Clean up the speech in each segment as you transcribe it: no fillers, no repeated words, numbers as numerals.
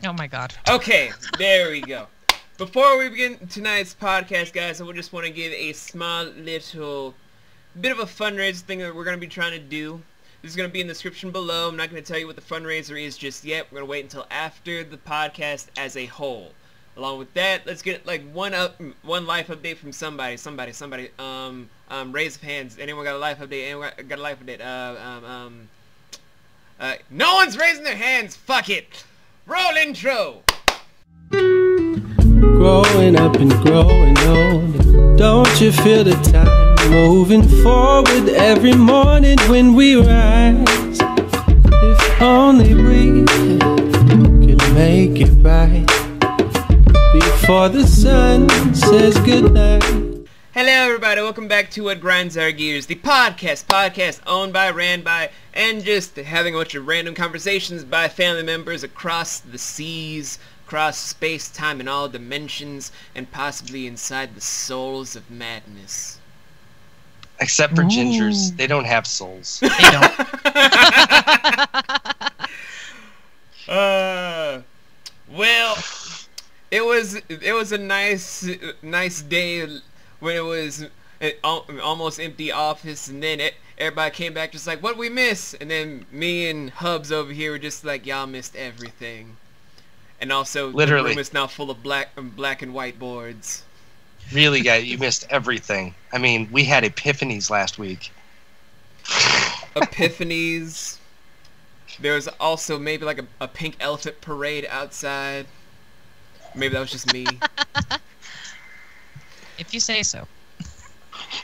Oh my god. Okay, there we go. Before we begin tonight's podcast, guys, I just want to give a small little bit of a fundraiser thing that we're going to be trying to do. This is going to be in the description below. I'm not going to tell you what the fundraiser is just yet. We're going to wait until after the podcast as a whole. Along with that, let's get like one life update from somebody. Raise of hands. Anyone got a life update? Anyone got a life update? No one's raising their hands. Fuck it. Roll intro. Growing up and growing old, don't you feel the time moving forward every morning when we rise? If only we could make it right before the sun says goodnight. Hello everybody, welcome back to What Grinds Our Gears, the podcast owned by, ran by, and just having a bunch of random conversations by family members across the seas, across space, time, and all dimensions, and possibly inside the souls of madness. Except for gingers, they don't have souls. They don't. Well, it was a nice day when it was an almost empty office, and then everybody came back just like, what we miss? And then me and Hubs over here were just like, y'all missed everything. And also, literally, the room is now full of black and white boards. Really, guys, you missed everything. I mean, we had epiphanies last week. Epiphanies. There was also maybe like a pink elephant parade outside. Maybe that was just me. If you say so.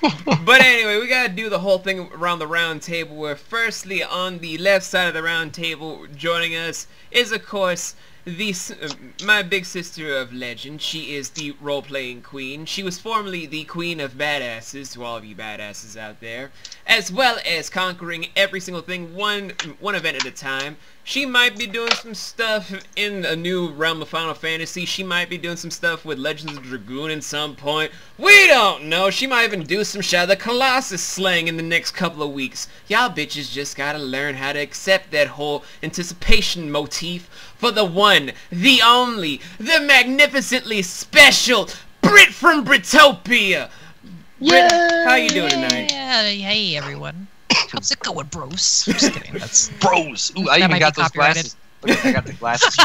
But anyway, we gotta do the whole thing around the round table, where firstly on the left side of the round table joining us is, of course, my big sister of legend. She is the role-playing queen. She was formerly the queen of badasses, to all of you badasses out there, as well as conquering every single thing one event at a time. She might be doing some stuff in a new realm of Final Fantasy. She might be doing some stuff with Legends of Dragoon at some point. We don't know. She might even do some Shadow of the Colossus slang in the next couple of weeks. Y'all bitches just gotta learn how to accept that whole anticipation motif for the one, the only, the magnificently special Britt from Brittopia. Britt, how you doing tonight? Yeah, hey everyone. How's it going, bros? I'm just kidding. That's bros. Ooh, I even got those glasses. Look, I got the glasses.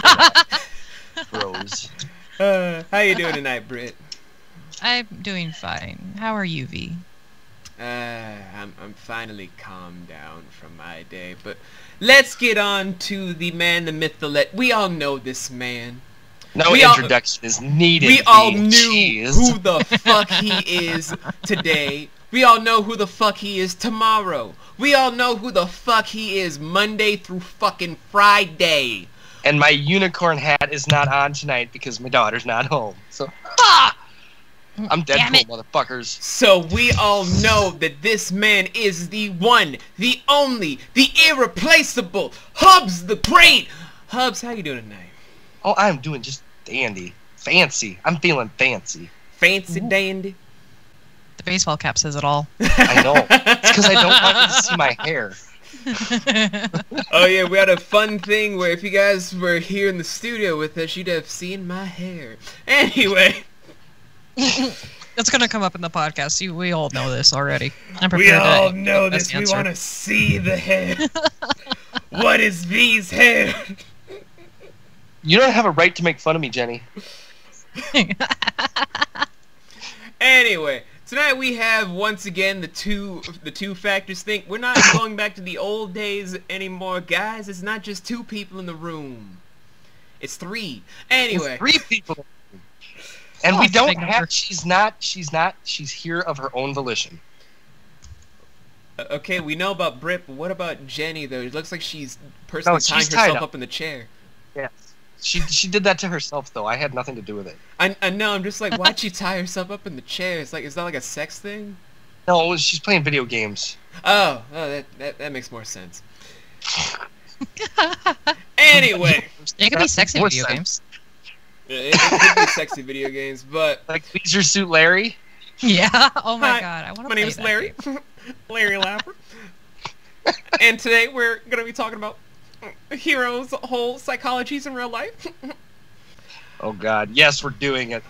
Bros. How you doing tonight, Britt? I'm doing fine. How are you, V? I'm finally calmed down from my day, but let's get on to the man, the myth, the we all know this man. No introduction is needed. We all knew who the fuck he is today. We all know who the fuck he is tomorrow. We all know who the fuck he is Monday through fucking Friday. And my unicorn hat is not on tonight because my daughter's not home. So, I'm Deadpool, motherfuckers. So we all know that this man is the one, the only, the irreplaceable Hubs the Great. Hubs, how you doing tonight? Oh, I'm doing just dandy. Fancy. I'm feeling fancy. Fancy dandy? The baseball cap says it all. I know. It's because I don't want you to see my hair. Oh yeah, we had a fun thing where if you guys were here in the studio with us, you'd have seen my hair. Anyway. It's gonna come up in the podcast. We all know this already. We all know this. We want to see the hair. What is V's hair? You don't have a right to make fun of me, Jenny. Anyway, tonight we have once again the two factors thing. We're not going back to the old days anymore, guys. It's not just two people in the room. It's three. Anyway, it's three people. And we don't have. She's here of her own volition. Okay, we know about Britt, but what about Jenny though? It looks like she's personally tying herself up in the chair. Yes. She did that to herself though. I had nothing to do with it. I know. I'm just like, why'd she tie herself up in the chair? It's like, is that like a sex thing? No, she's playing video games. Oh, that makes more sense. Anyway, it could be sexy video games. It could be sexy video games, but like Leisure Suit Larry. Yeah. Oh my god, I want to. My name is Larry. Larry Lapper. And today we're gonna be talking about hero's whole psychologies in real life. Oh God, yes, we're doing it.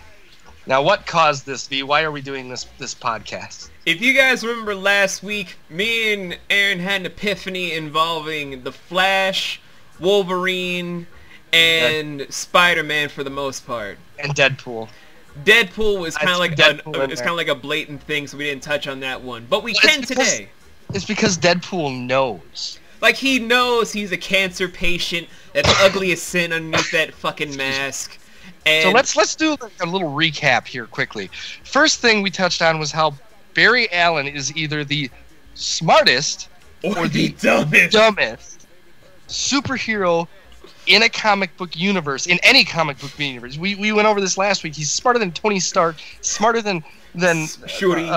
Now, what caused this, V? Why are we doing this podcast? If you guys remember last week, me and Aaron had an epiphany involving the Flash, Wolverine, and Spider-Man for the most part. And Deadpool. Deadpool was kind of like Deadpool like a blatant thing, so we didn't touch on that one. But we can today. It's because Deadpool knows. Like, he knows he's a cancer patient that's ugly as sin underneath that fucking mask. And so let's do a little recap here quickly. First thing we touched on was how Barry Allen is either the smartest or the dumbest superhero in a comic book universe, in any comic book universe. We went over this last week. He's smarter than Tony Stark, smarter than Shorty.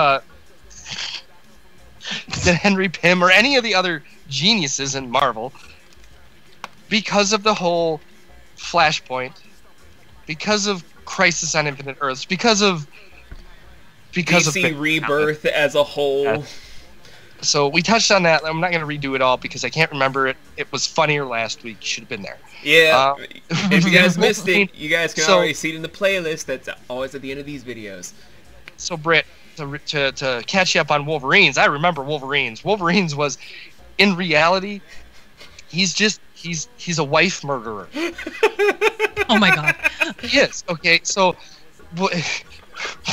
Than Henry Pym or any of the other geniuses in Marvel, because of the whole Flashpoint, because of Crisis on Infinite Earths, because of DC Rebirth as a whole. Yeah. So we touched on that. I'm not going to redo it all because I can't remember it. It was funnier last week. You should have been there. Yeah. If you guys missed it, you guys can already see it in the playlist that's always at the end of these videos. So Britt, to catch you up on Wolverines, I remember Wolverines. Wolverines was, in reality, he's a wife murderer. Oh my God. He is. Okay, so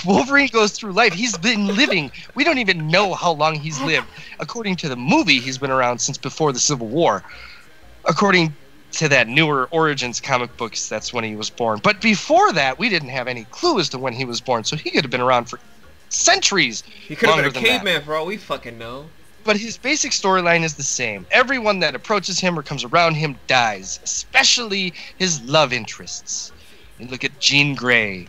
Wolverine goes through life. He's been living. We don't even know how long he's lived. According to the movie, he's been around since before the Civil War. According to that newer Origins comic books, that's when he was born. But before that, we didn't have any clue as to when he was born, so he could have been around for centuries. He could have been a caveman for all we fucking know. But his basic storyline is the same. Everyone that approaches him or comes around him dies, especially his love interests. And look at Jean Grey.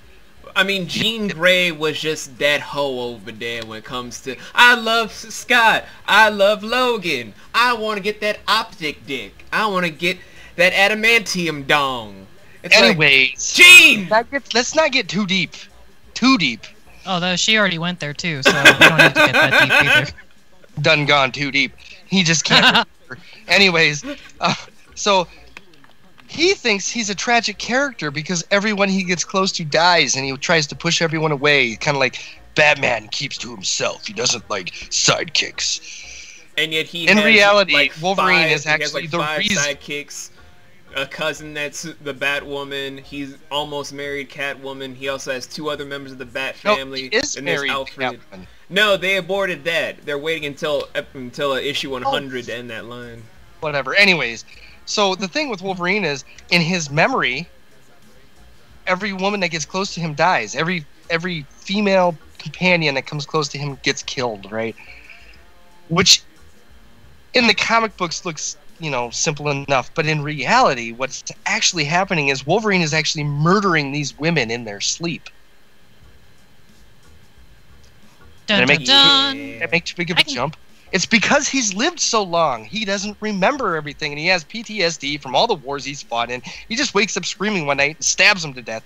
I mean, Jean Grey was just that hoe over there when it comes to, I love Scott, I love Logan, I want to get that optic dick, I want to get that adamantium dong. It's anyways, like, Jean! Let's not get too deep. Too deep. Oh, she already went there too, so we don't need to get that deep either. Done gone too deep. He just can't remember. Anyways, so he thinks he's a tragic character because everyone he gets close to dies, and he tries to push everyone away, kind of like Batman keeps to himself. He doesn't like sidekicks. And yet in reality, Wolverine is actually the reason. Sidekicks, a cousin that's the Batwoman. He's almost married Catwoman. He also has 2 other members of the Bat family. No, he is and married Alfred. Catwoman. No, they aborted that. They're waiting until issue 100 to end that line. Whatever. Anyways, so the thing with Wolverine is, in his memory, every woman that gets close to him dies. Every female companion that comes close to him gets killed, right? Which, in the comic books, looks, simple enough. But in reality, what's actually happening is Wolverine is actually murdering these women in their sleep. Dun, dun, dun. Did I make too big of a jump? It's because he's lived so long. He doesn't remember everything, and he has PTSD from all the wars he's fought in. He just wakes up screaming one night and stabs him to death,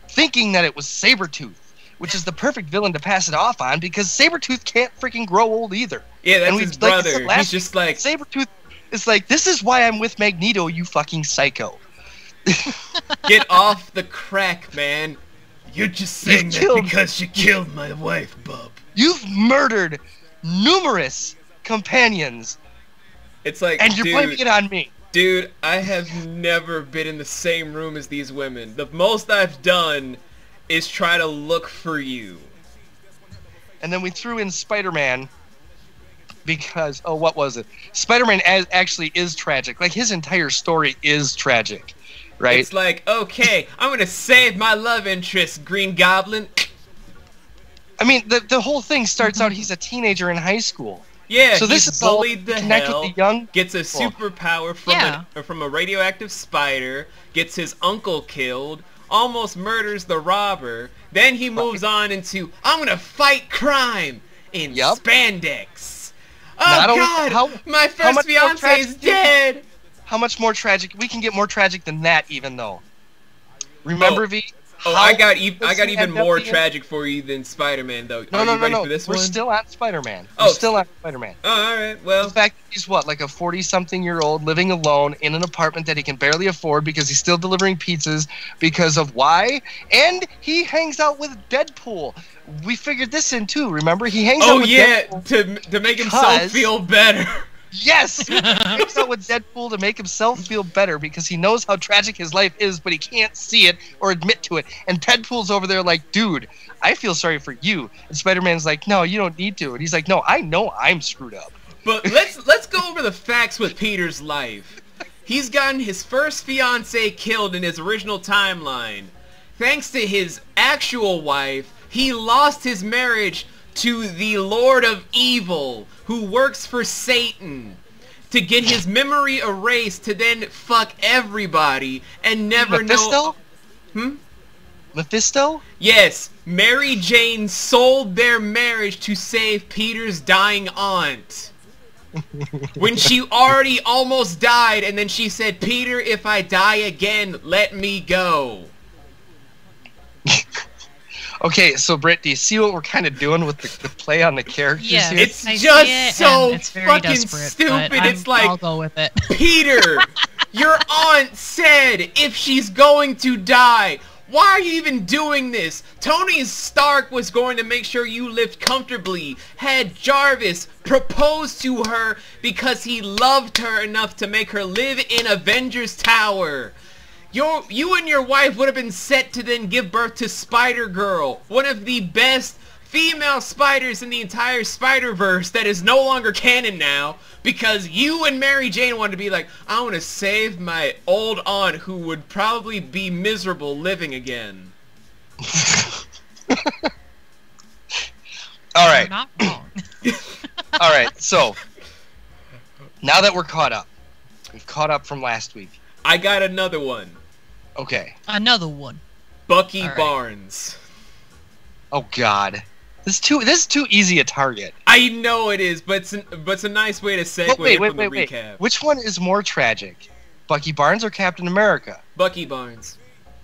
thinking that it was Sabretooth, which is the perfect villain to pass it off on because Sabretooth can't freaking grow old either. Yeah, that's his brother. He's just like... Sabretooth is like, this is why I'm with Magneto, you fucking psycho. Get off the crack, man. You're just saying that because you killed my wife, bub. You've murdered numerous companions. It's like, and you're blaming it on me. Dude, I have never been in the same room as these women. The most I've done is try to look for you. And then we threw in Spider-Man because, what was it? Spider-Man actually is tragic. Like, his entire story is tragic, right? It's like, okay, I'm gonna save my love interest, Green Goblin. I mean, the whole thing starts out, he's a teenager in high school. Yeah, so this is bullied the hell, with the young gets a superpower from a radioactive spider, gets his uncle killed, almost murders the robber, then he moves on into, I'm gonna fight crime in spandex. Oh God, my first fiance is dead! How much more tragic? We can get more tragic than that even though. Remember, V? Oh, I got even more tragic for you than Spider-Man, though. Are you ready for this We're one? still on Spider-Man. Oh, We're still on Spider-Man. Oh, all right. Well, the fact that he's what, like a 40-something-year-old living alone in an apartment that he can barely afford because he's still delivering pizzas because of why? And he hangs out with Deadpool. We figured this in too. Remember, he hangs out with Deadpool to make himself feel better. Yes! He hangs out with Deadpool to make himself feel better because he knows how tragic his life is, but he can't see it or admit to it. And Deadpool's over there like, dude, I feel sorry for you. And Spider-Man's like, no, you don't need to. And he's like, no, I know I'm screwed up. But let's go over the facts with Peter's life. He's gotten his first fiancée killed in his original timeline. Thanks to his actual wife, he lost his marriage to the Lord of Evil, who works for Satan, to get his memory erased to then fuck everybody and never know... Mephisto? Yes, Mary Jane sold their marriage to save Peter's dying aunt. When she already almost died, and then she said, Peter, if I die again, let me go. Okay, so Britt, do you see what we're kind of doing with the play on the characters here? It's just so fucking stupid. It's like, I'll go with it. Peter, your aunt said if she's going to die, why are you even doing this? Tony Stark was going to make sure you lived comfortably, had Jarvis propose to her because he loved her enough to make her live in Avengers Tower. You and your wife would have been set to then give birth to Spider-Girl, one of the best female spiders in the entire Spider-Verse that is no longer canon now, because you and Mary Jane wanted to be like, I want to save my old aunt who would probably be miserable living again. All right. You're not wrong. All right, so now that we're caught up, we've caught up from last week. I got another one. Okay. Another one. Bucky Barnes. Oh God, this is too easy a target. I know it is, but it's a nice way to segue from the recap. Which one is more tragic, Bucky Barnes or Captain America? Bucky Barnes,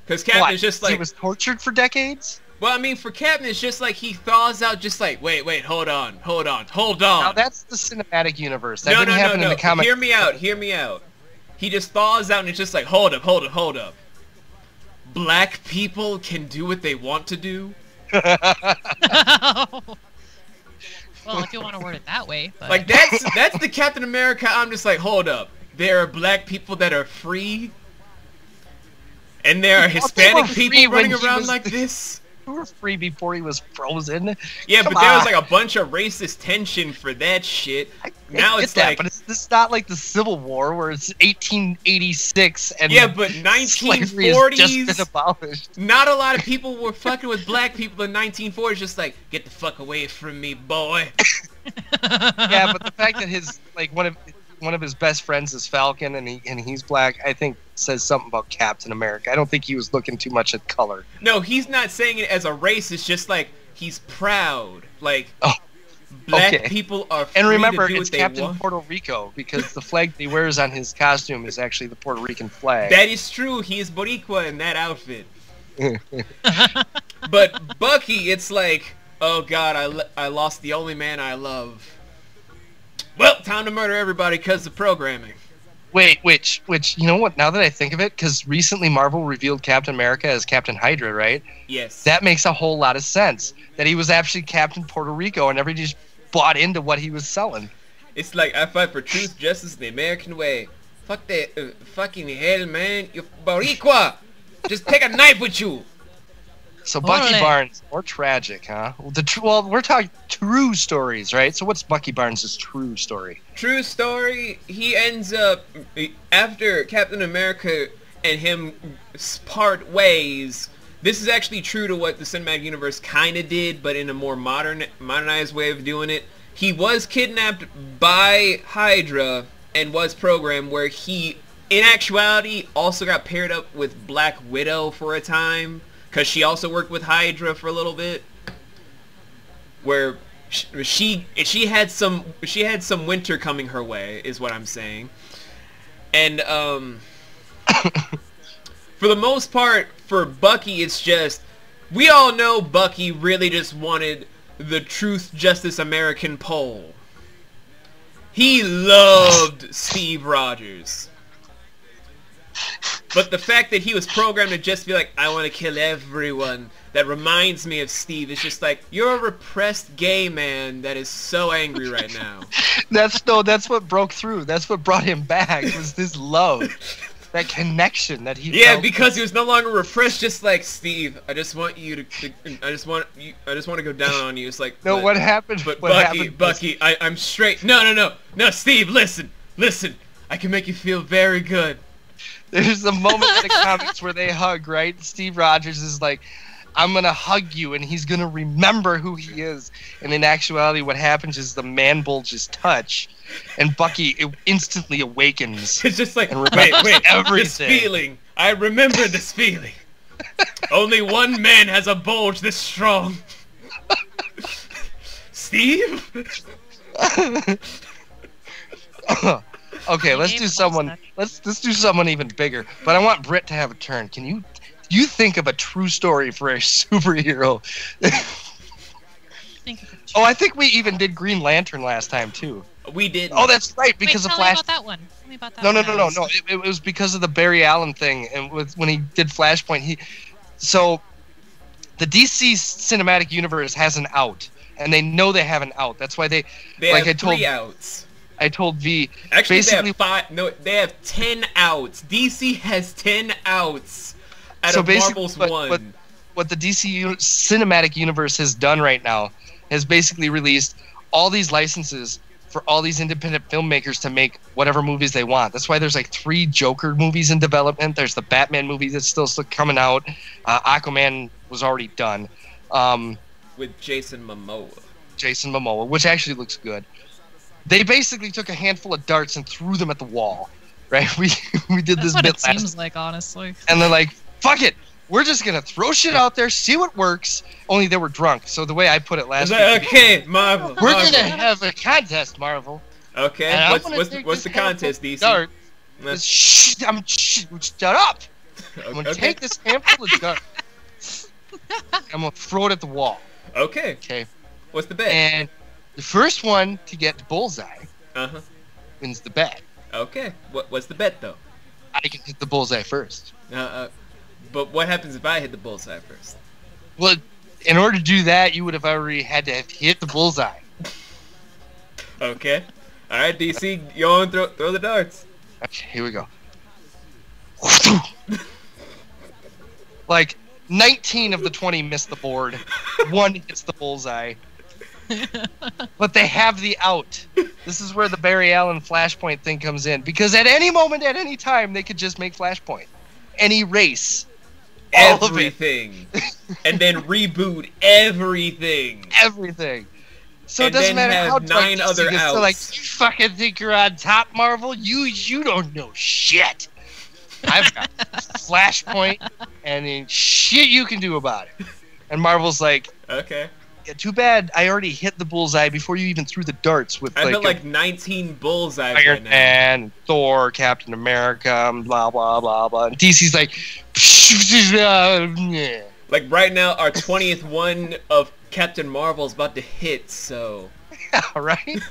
because Captain is just like he was tortured for decades. Well, I mean, for Captain, it's just like he thaws out, just like wait, hold on. Now that's the cinematic universe. That No. didn't happen in the comic. Hear me out. He just thaws out and it's just like, hold up. Black people can do what they want to do? Well, if you want to word it that way. But... Like, that's the Captain America. I'm just like, hold up. There are black people that are free? And there are Hispanic people running around like this? Who were free before he was frozen? Yeah, but there was like a bunch of racist tension for that shit. Now it's like, but it's not like the Civil War where it's 1886 and yeah, but 1940s. Just been abolished. Not a lot of people were fucking with black people in 1940s. Just like, get the fuck away from me, boy. Yeah, but the fact that his one of his best friends is Falcon and he's black, I think says something about Captain America. I don't think he was looking too much at color. No, he's not saying it as a race. It's just like he's proud. Like black people are free and remember, to do it's what they Captain want. Puerto Rico because the flag that he wears on his costume is actually the Puerto Rican flag. That is true. He is Boricua in that outfit. But Bucky, it's like, oh God, I lost the only man I love. Well, time to murder everybody because of programming. Wait, which, you know what, now that I think of it, because recently Marvel revealed Captain America as Captain Hydra, right? Yes. That makes a whole lot of sense. That he was actually Captain Puerto Rico and everybody just bought into what he was selling. It's like, I fight for truth, justice, the American way. Fuck the fucking hell, man. You're Boricua! Just take a knife with you! So Bucky Barnes, more tragic, huh? Well, we're talking true stories, right? So what's Bucky Barnes' true story? True story, he ends up, after Captain America and him part ways, this is actually true to what the cinematic universe kind of did, but in a more modernized way of doing it. He was kidnapped by Hydra and was programmed where he, in actuality, also got paired up with Black Widow for a time. Because she also worked with Hydra for a little bit, where she had some winter coming her way, is what I'm saying. And for for the most part, for Bucky, it's just, we all know Bucky really just wanted the Truth, Justice, American pole. He loved Steve Rogers. But the fact that he was programmed to just be like, I want to kill everyone, that reminds me of Steve. It's just like, you're a repressed gay man that is so angry right now. That's what broke through. That's what brought him back, was this love. That connection that he felt. Because he was no longer repressed, just like, Steve, I just want you to I just want to go down on you. It's like, no, what happened? But what Bucky, I'm straight. No, Steve, listen, I can make you feel very good. There's a moment in the comics where they hug, right? Steve Rogers is like, I'm gonna hug you, and he's gonna remember who he is. And in actuality, what happens is the man bulges touch, and Bucky instantly awakens. It's just like, wait, everything. This feeling. I remember this feeling. Only one man has a bulge this strong. Steve? Okay, let's do someone even bigger. But I want Britt to have a turn. Can you think of a true story for a superhero? Oh, I think we even did Green Lantern last time too. We did. Oh, that's right, because of Flash. Tell me about that one. Tell me about that No. one. It was because of the Barry Allen thing, and when he did Flashpoint, so the DC cinematic universe has an out, and they know they have an out. That's why they like have 3 outs. I told V. Actually, basically, they have 5. No, they have 10 outs. DC has 10 outs out of Marvel's 1. What the DC cinematic universe has done right now has basically released all these licenses for all these independent filmmakers to make whatever movies they want. That's why there's like 3 Joker movies in development. There's the Batman movie that's still coming out. Aquaman was already done. With Jason Momoa. Which actually looks good. They basically took a handful of darts and threw them at the wall, right? We did this bit last. That's what it seems like, honestly. And they're like, fuck it. We're just going to throw shit out there, see what works. Only they were drunk. So the way I put it last week. Okay, Marvel. We're going to have a contest, Marvel. Okay, what's the contest, DC? Dart. Shut up. I'm going to take this handful of darts. I'm going to throw it at the wall. Okay. What's the bet? And the first one to get the bullseye wins the bet. Okay. What's the bet, though? I can hit the bullseye first. But what happens if I hit the bullseye first? Well, in order to do that, you would have already had to have hit the bullseye. Okay. All right, DC, you on throw the darts. Okay, here we go. Like 19 of the 20 miss the board. 1 hits the bullseye. But they have the out. This is where the Barry Allen Flashpoint thing comes in, because at any moment, at any time, they could just make Flashpoint, any race, everything, and then reboot everything. So it doesn't matter how 9 other outs. So like, you fucking think you're on top, Marvel? You don't know shit. I've got Flashpoint, and then shit you can do about it. And Marvel's like, okay. Yeah, too bad I already hit the bullseye before you even threw the darts with I like 19 bullseyes Iron Man, Thor, Captain America, blah blah blah blah. And DC's like, like right now our 20th one of Captain Marvel is about to hit, so yeah, right.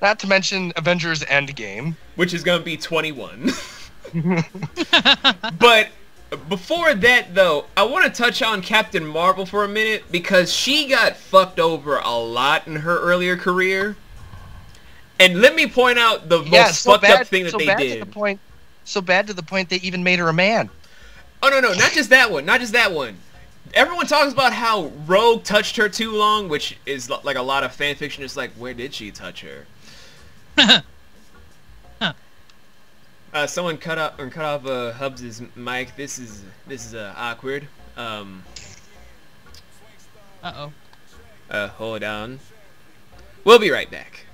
Not to mention Avengers Endgame, which is gonna be 21. But before that, though, I want to touch on Captain Marvel for a minute, because she got fucked over a lot in her earlier career. And let me point out the most fucked up thing that they did. So bad to the point they even made her a man. Oh, no, not just that one. Everyone talks about how Rogue touched her too long, which is like a lot of fanfiction. It's like, where did she touch her? Someone cut off Hubs' mic. This is awkward. Hold on. We'll be right back.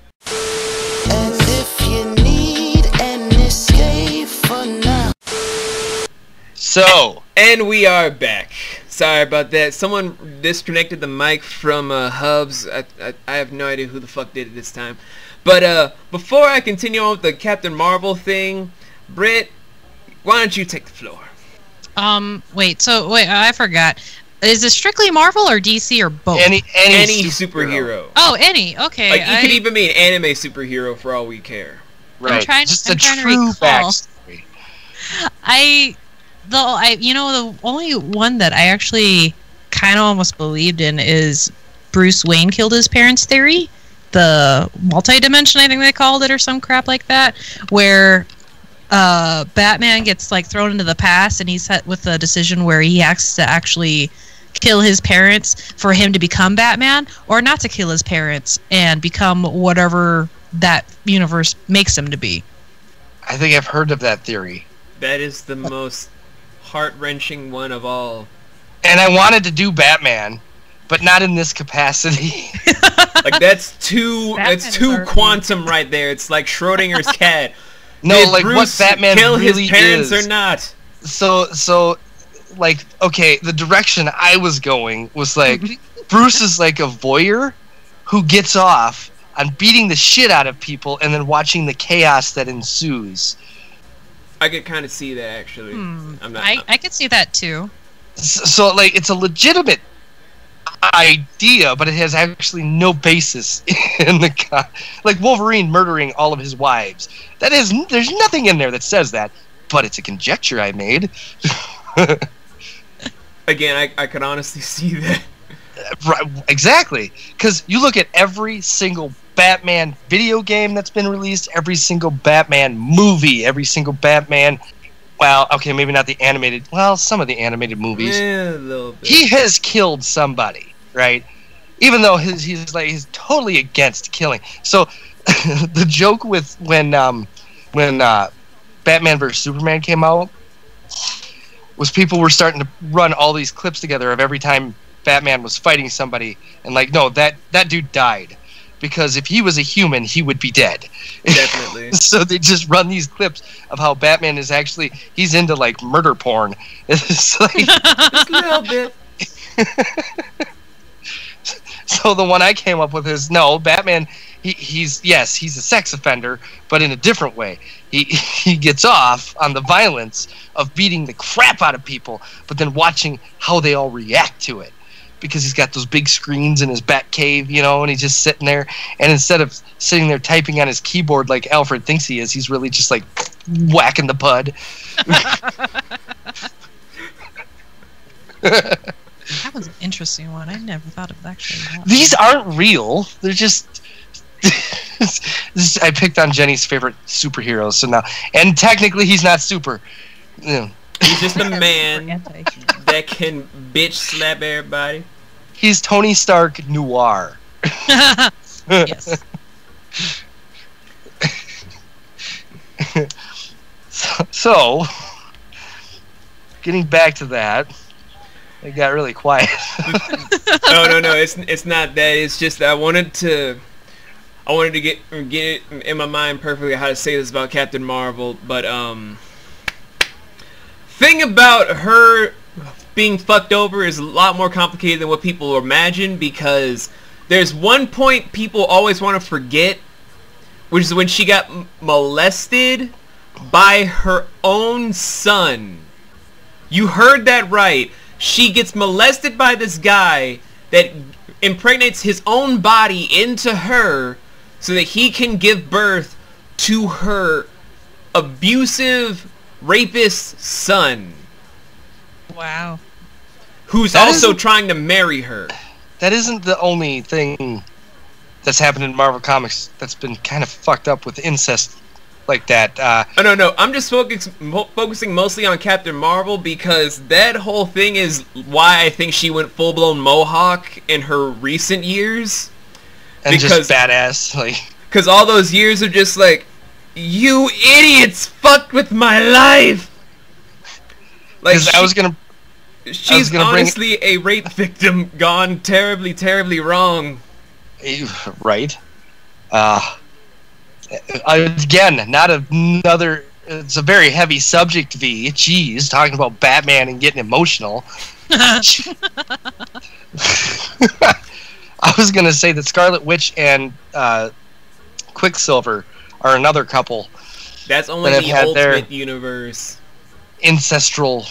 And if you need an escape for now. So, and we are back. Sorry about that. Someone disconnected the mic from Hubs. I have no idea who the fuck did it this time. But before I continue on with the Captain Marvel thing, Britt, why don't you take the floor? Wait, I forgot. Is it strictly Marvel or DC or both? Any superhero. Oh, any. Okay. Like, you could even be an anime superhero for all we care. Right. I'm trying Just to a true recall. backstory. The only one that I actually kind of almost believed in is Bruce Wayne killed his parents theory, the multi-dimension, I think they called it, or some crap like that, where Batman gets like thrown into the past and he's set with a decision where he has to actually kill his parents for him to become Batman, or not to kill his parents and become whatever that universe makes him to be. I think I've heard of that theory. That is the most heart-wrenching one of all. And I wanted to do Batman, but not in this capacity. Like, that's too quantum right there. It's like Schrodinger's cat. No, Did like Bruce what Batman kill really his parents is. or not? So, like, okay, the direction I was going was like, Bruce is like a voyeur who gets off on beating the shit out of people and then watching the chaos that ensues. I could kind of see that, actually. I could see that too. So, like, it's a legitimate idea, but it has actually no basis in the like Wolverine murdering all of his wives. There's nothing in there that says that, but it's a conjecture I made. Again, I could honestly see that. Right, exactly, because you look at every single Batman video game that's been released, every single Batman movie, every single Batman. Well, okay, maybe not the animated. Well, some of the animated movies. Yeah, a little bit. He has killed somebody, right? Even though he's totally against killing. So the joke with when Batman vs Superman came out was people were starting to run all these clips together of every time Batman was fighting somebody, and like, no, that dude died. Because if he was a human, he would be dead. Definitely. So they just run these clips of how Batman is actually, he's into like murder porn. It's like just a little bit. So the one I came up with is, no, Batman, he's a sex offender, but in a different way. He gets off on the violence of beating the crap out of people, but then watching how they all react to it. Because he's got those big screens in his bat cave, you know, and he's just sitting there. And instead of sitting there typing on his keyboard like Alfred thinks he is, he's really just like whacking the pud. That was an interesting one. I never thought of actually that. These aren't real. They're just... I picked on Jenny's favorite superheroes, so now... And technically he's not super. Yeah. He's just a man that can bitch slap everybody. He's Tony Stark noir. Yes. So, getting back to that, it got really quiet. No, it's not that. It's just I wanted to get it in my mind perfectly how to say this about Captain Marvel, but thing about her being fucked over is a lot more complicated than what people imagine, because there's one point people always want to forget, which is when she got molested by her own son. You heard that right. She gets molested by this guy that impregnates his own body into her so that he can give birth to her abusive rapist son. Wow. Who's also trying to marry her. That isn't the only thing that's happened in Marvel Comics that's been kind of fucked up with incest like that. No. I'm just focusing mostly on Captain Marvel, because that whole thing is why I think she went full-blown Mohawk in her recent years. And just badass. Because all those years are just like, you idiots fucked with my life! Like, she's honestly a rape victim gone terribly, terribly wrong. Right. Again, not another... It's a very heavy subject, V. Jeez, talking about Batman and getting emotional. I was going to say that Scarlet Witch and Quicksilver are another couple. That's only the Ultimate Universe. ancestral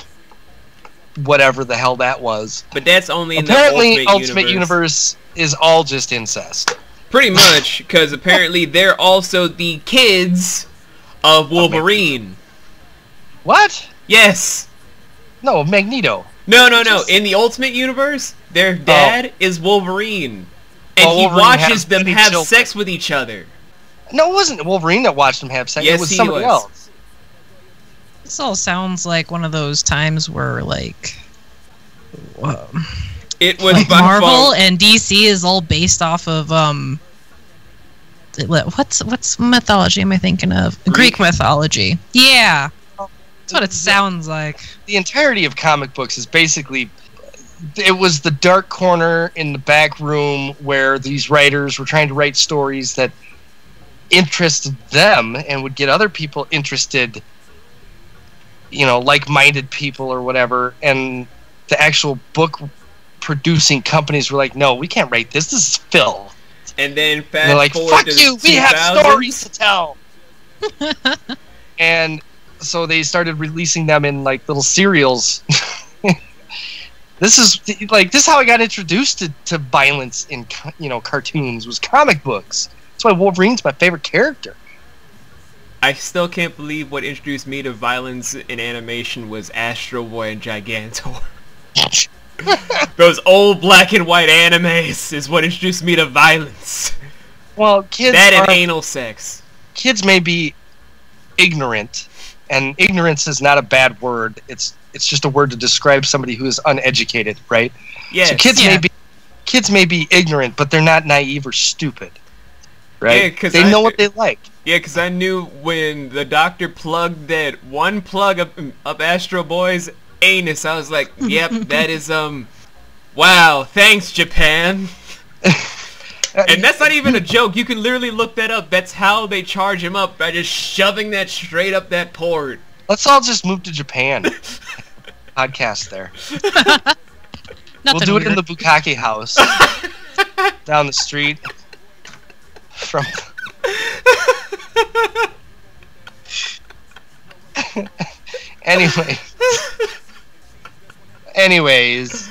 whatever the hell that was. But that's only in Apparently, the Ultimate Universe is all just incest. Pretty much, because apparently they're also the kids of Wolverine. What? Yes. No, Magneto. No. In the Ultimate Universe, their dad is Wolverine. And he watches them have sex with each other. No, it wasn't Wolverine that watched them have sex. Yes, it was somebody else. This all sounds like one of those times where, like... It was like Marvel and DC is all based off of what's mythology am I thinking of? Greek mythology. Yeah. That's what it sounds like. The entirety of comic books is basically it was the dark corner in the back room where these writers were trying to write stories that interested them and would get other people interested, you know, like-minded people or whatever, and the actual book producing companies were like, no, we can't write this. This is Phil. And then they're like, fuck you, we have stories to tell. And so they started releasing them in like little serials. This is how I got introduced to violence in, you know, cartoons, was comic books. That's why Wolverine's my favorite character. I still can't believe what introduced me to violence in animation was Astro Boy and Gigantor. Those old black and white animes is what introduced me to violence. Well, kids and anal sex. Kids may be ignorant, and ignorance is not a bad word. It's just a word to describe somebody who is uneducated, right? Yes. So kids may be ignorant, but they're not naive or stupid, right? Yeah, they know what they like. Yeah, because I knew when the doctor plugged that one plug up Astro Boy's anus, I was like, yep, that is, wow, thanks, Japan. And that's not even a joke. You can literally look that up. That's how they charge him up, by just shoving that straight up that port. Let's all just move to Japan. Podcast there. We'll do it in the Bukkake house. Down the street. From... Anyways.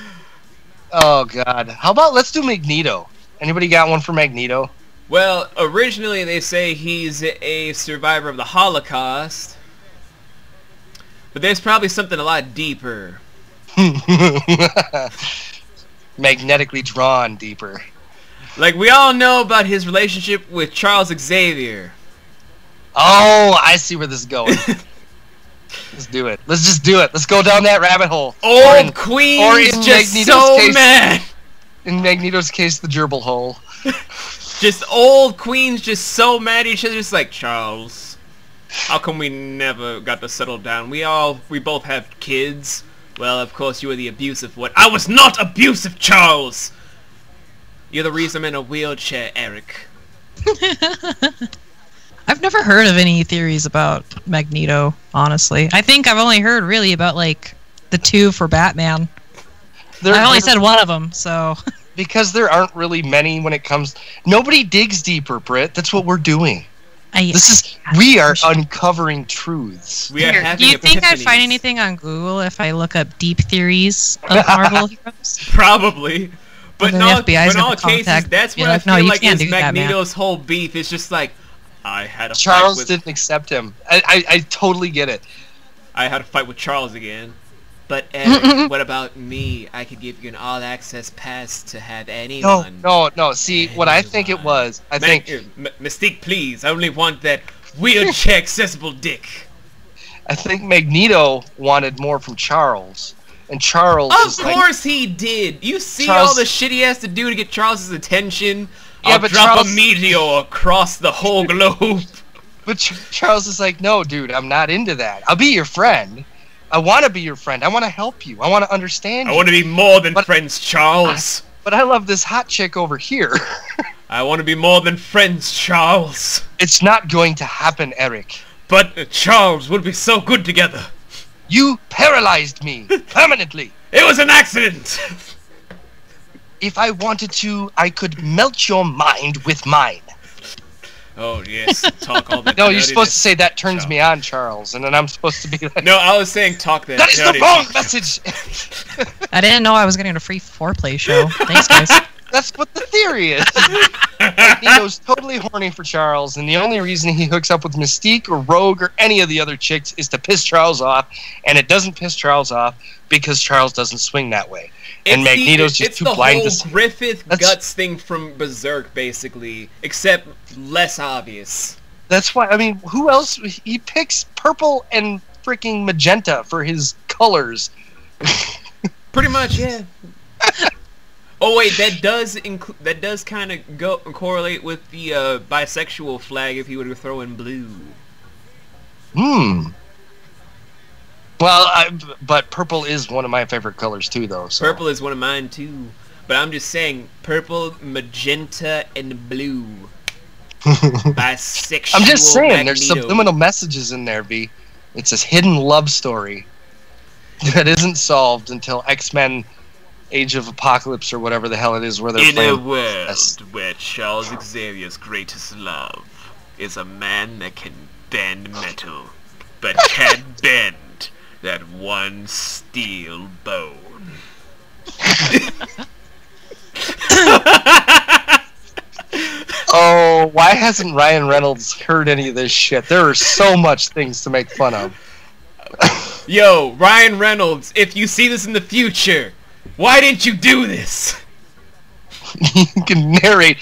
Oh, God. How about let's do Magneto? Anybody got one for Magneto? Well, originally they say he's a survivor of the Holocaust. But there's probably something a lot deeper. Magnetically drawn deeper. Like, we all know about his relationship with Charles Xavier. Oh, I see where this is going. Let's do it. Let's just do it. Let's go down that rabbit hole. Old Queen's just so mad. In Magneto's case, the gerbil hole. Just old Queen's just so mad at each other. Just like, Charles, how come we never got to settle down? We both have kids. Well, of course you were the abusive one. I was not abusive, Charles! You're the reason I'm in a wheelchair, Eric. I've never heard of any theories about Magneto, honestly. I think I've only heard really about, like, the two for Batman. I only said one of them, so... Because there aren't really many when it comes... Nobody digs deeper, Britt. That's what we're doing. We are uncovering truths. We are having Do you think I'd find anything on Google if I look up deep theories of Marvel heroes? Probably. But in all cases, that's what I feel like is Magneto's whole beef. It's just like, I had a Charles fight with... didn't accept him. I totally get it. I had a fight with Charles again. But Eric, what about me? I could give you an all-access pass to have anyone. No. See, what I think it was, I think... Mystique, please. I only want that wheelchair-accessible dick. I think Magneto wanted more from Charles. And Charles Of course he did. You see all the shit he has to do to get Charles' attention? Yeah, I'll but drop a meteor across the whole globe. But Charles is like, no, dude, I'm not into that. I'll be your friend. I want to be your friend. I want to help you. I want to understand you. I want to be more than friends, Charles. But I love this hot chick over here. I want to be more than friends, Charles. It's not going to happen, Eric. But, Charles, we'll be so good together. You paralyzed me permanently. It was an accident. If I wanted to, I could melt your mind with mine. Oh yes, talk all the. No, you're supposed to say that turns Charles. me on, Charles, and then I'm supposed to be like, No, I was saying talk that. that is the dirty wrong talk. message. I didn't know I was getting a free foreplay show. Thanks, guys. That's what the theory is. Magneto's totally horny for Charles, and the only reason he hooks up with Mystique or Rogue or any of the other chicks is to piss Charles off, and it doesn't piss Charles off because Charles doesn't swing that way. And Magneto's just too blind to It's see. the whole Griffith That's- Guts thing from Berserk, basically, except less obvious. That's why, I mean, who else? He picks purple and freaking magenta for his colors. Pretty much, yeah. Oh wait, that does kind of go correlate with the bisexual flag if he were to throw in blue. Well, but purple is one of my favorite colors too, though. So. Purple is one of mine too, but I'm just saying purple, magenta, and blue. Bisexual. I'm just saying, there's Magneto. subliminal messages in there, V. It's a hidden love story that isn't solved until X-Men Age of Apocalypse or whatever the hell it is where they're In a playing. world Yes. where Charles Xavier's greatest love is a man that can bend metal, but can't bend that one steel bone. Oh, why hasn't Ryan Reynolds heard any of this shit? There are so much things to make fun of. Yo, Ryan Reynolds, if you see this in the future, why didn't you do this? You can narrate.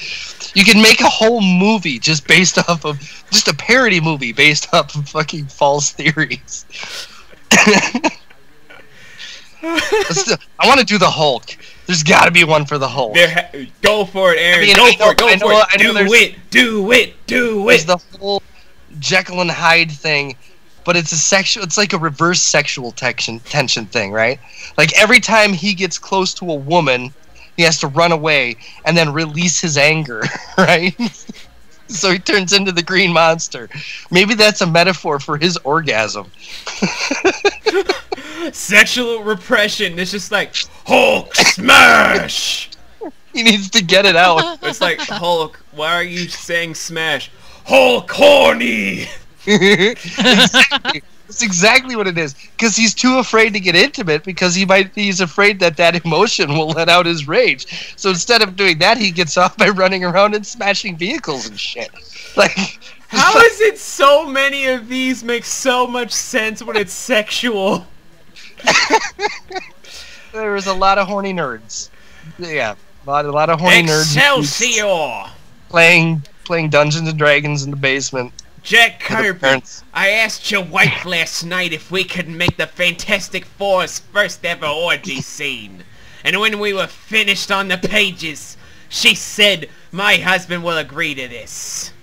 You can make a whole movie just based off of just a parody movie based off of fucking false theories. I want to do the Hulk. There's got to be one for the Hulk. Go for it, Aaron. I mean, go I for know- it. Go I for know- it. I know Do there's- it. Do it. Do There's it. the whole Jekyll and Hyde thing, but it's a sexual. It's like a reverse sexual tension thing, right? Like every time he gets close to a woman, he has to run away and then release his anger, right? So he turns into the Green Monster. Maybe that's a metaphor for his orgasm. Sexual repression. It's just like Hulk smash. He needs to get it out. It's like Hulk. Why are you saying smash? Hulk horny. Exactly. That's exactly what it is. Because he's too afraid to get intimate because he's afraid that emotion will let out his rage. So instead of doing that, he gets off by running around and smashing vehicles and shit. Like, How is it so many of these make so much sense when it's sexual? there was a lot of horny nerds. Yeah, a lot of horny nerds Excelsior! playing Dungeons and Dragons in the basement. Jack with their Kirby, parents. I asked your wife last night if we could make the Fantastic Four's first ever orgy scene. And when we were finished on the pages, she said, my husband will agree to this.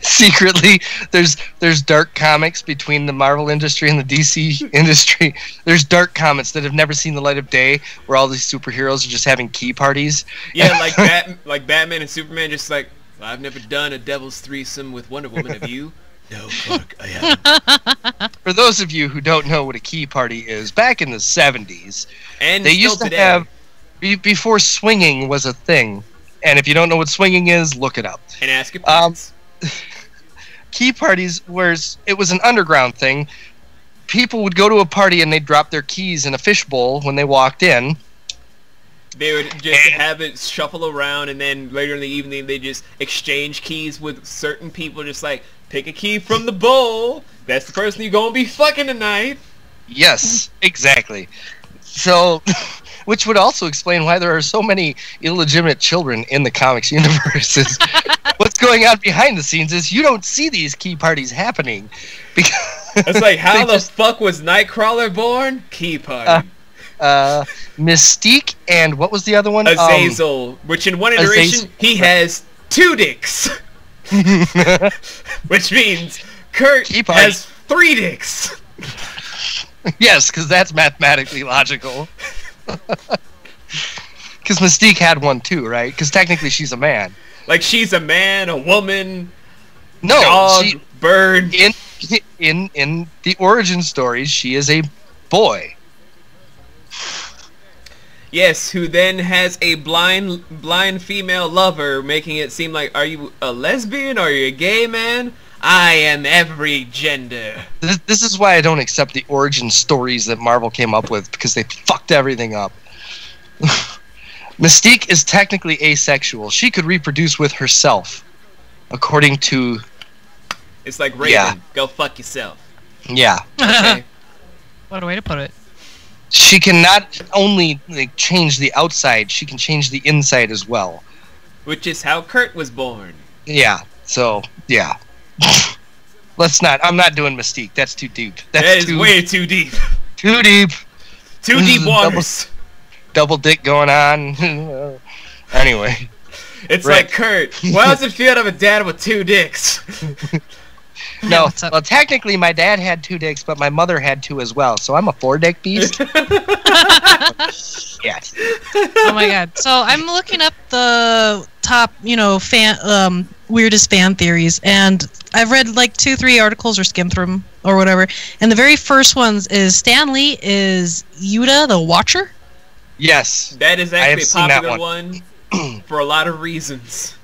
Secretly, there's dark comics between the Marvel industry and the DC industry. There's dark comics that have never seen the light of day, where all these superheroes are just having key parties. Yeah, like Batman and Superman just like, well, I've never done a devil's threesome with Wonder Woman, have you? No, Clark, I haven't. For those of you who don't know what a key party is, back in the 70s, And they still used to today. have, before swinging was a thing, and if you don't know what swinging is, look it up. And ask your parents. Key parties, whereas it was an underground thing, people would go to a party and they'd drop their keys in a fishbowl when they walked in. They would just have it shuffle around, and then later in the evening they just exchange keys with certain people, just like, pick a key from the bowl. That's the person you're gonna be fucking tonight. Yes, exactly. So, which would also explain why there are so many illegitimate children in the comics universe. What's going on behind the scenes is you don't see these key parties happening. Because It's like, how they the just- fuck was Nightcrawler born? Key party. Mystique and what was the other one? Azazel, which in one iteration, Azazel. he has 2 dicks. Which means Kurt Key party. has 3 dicks. Yes, because that's mathematically logical. Because Mystique had one too, right? Because technically she's a man. Like, she's a man, a woman, No, dog, bird. in the origin stories, she is a boy. Yes, who then has a blind female lover, making it seem like, are you a lesbian? Are you a gay man? I am every gender. This is why I don't accept the origin stories that Marvel came up with, because they fucked everything up. Mystique is technically asexual. She could reproduce with herself, according to... It's like Raven, go fuck yourself. Yeah. Okay. What a way to put it. She can not only change the outside, she can change the inside as well. Which is how Kurt was born. Yeah, so, yeah. Let's not, I'm not doing Mystique, that's too deep. That is way too deep. Too deep. Too deep waters. Double dick going on. Anyway. It's like, Kurt, why does it feel to have a dad with 2 dicks? No, well, technically my dad had 2 dicks, but my mother had 2 as well, so I'm a 4-dick beast. Yes. Oh my god. So I'm looking up the top, weirdest fan theories, and I've read like 2-3 articles or skimmed through them or whatever. And the very first ones is Stan Lee is Yuta the Watcher. Yes. That is actually a popular one for a lot of reasons.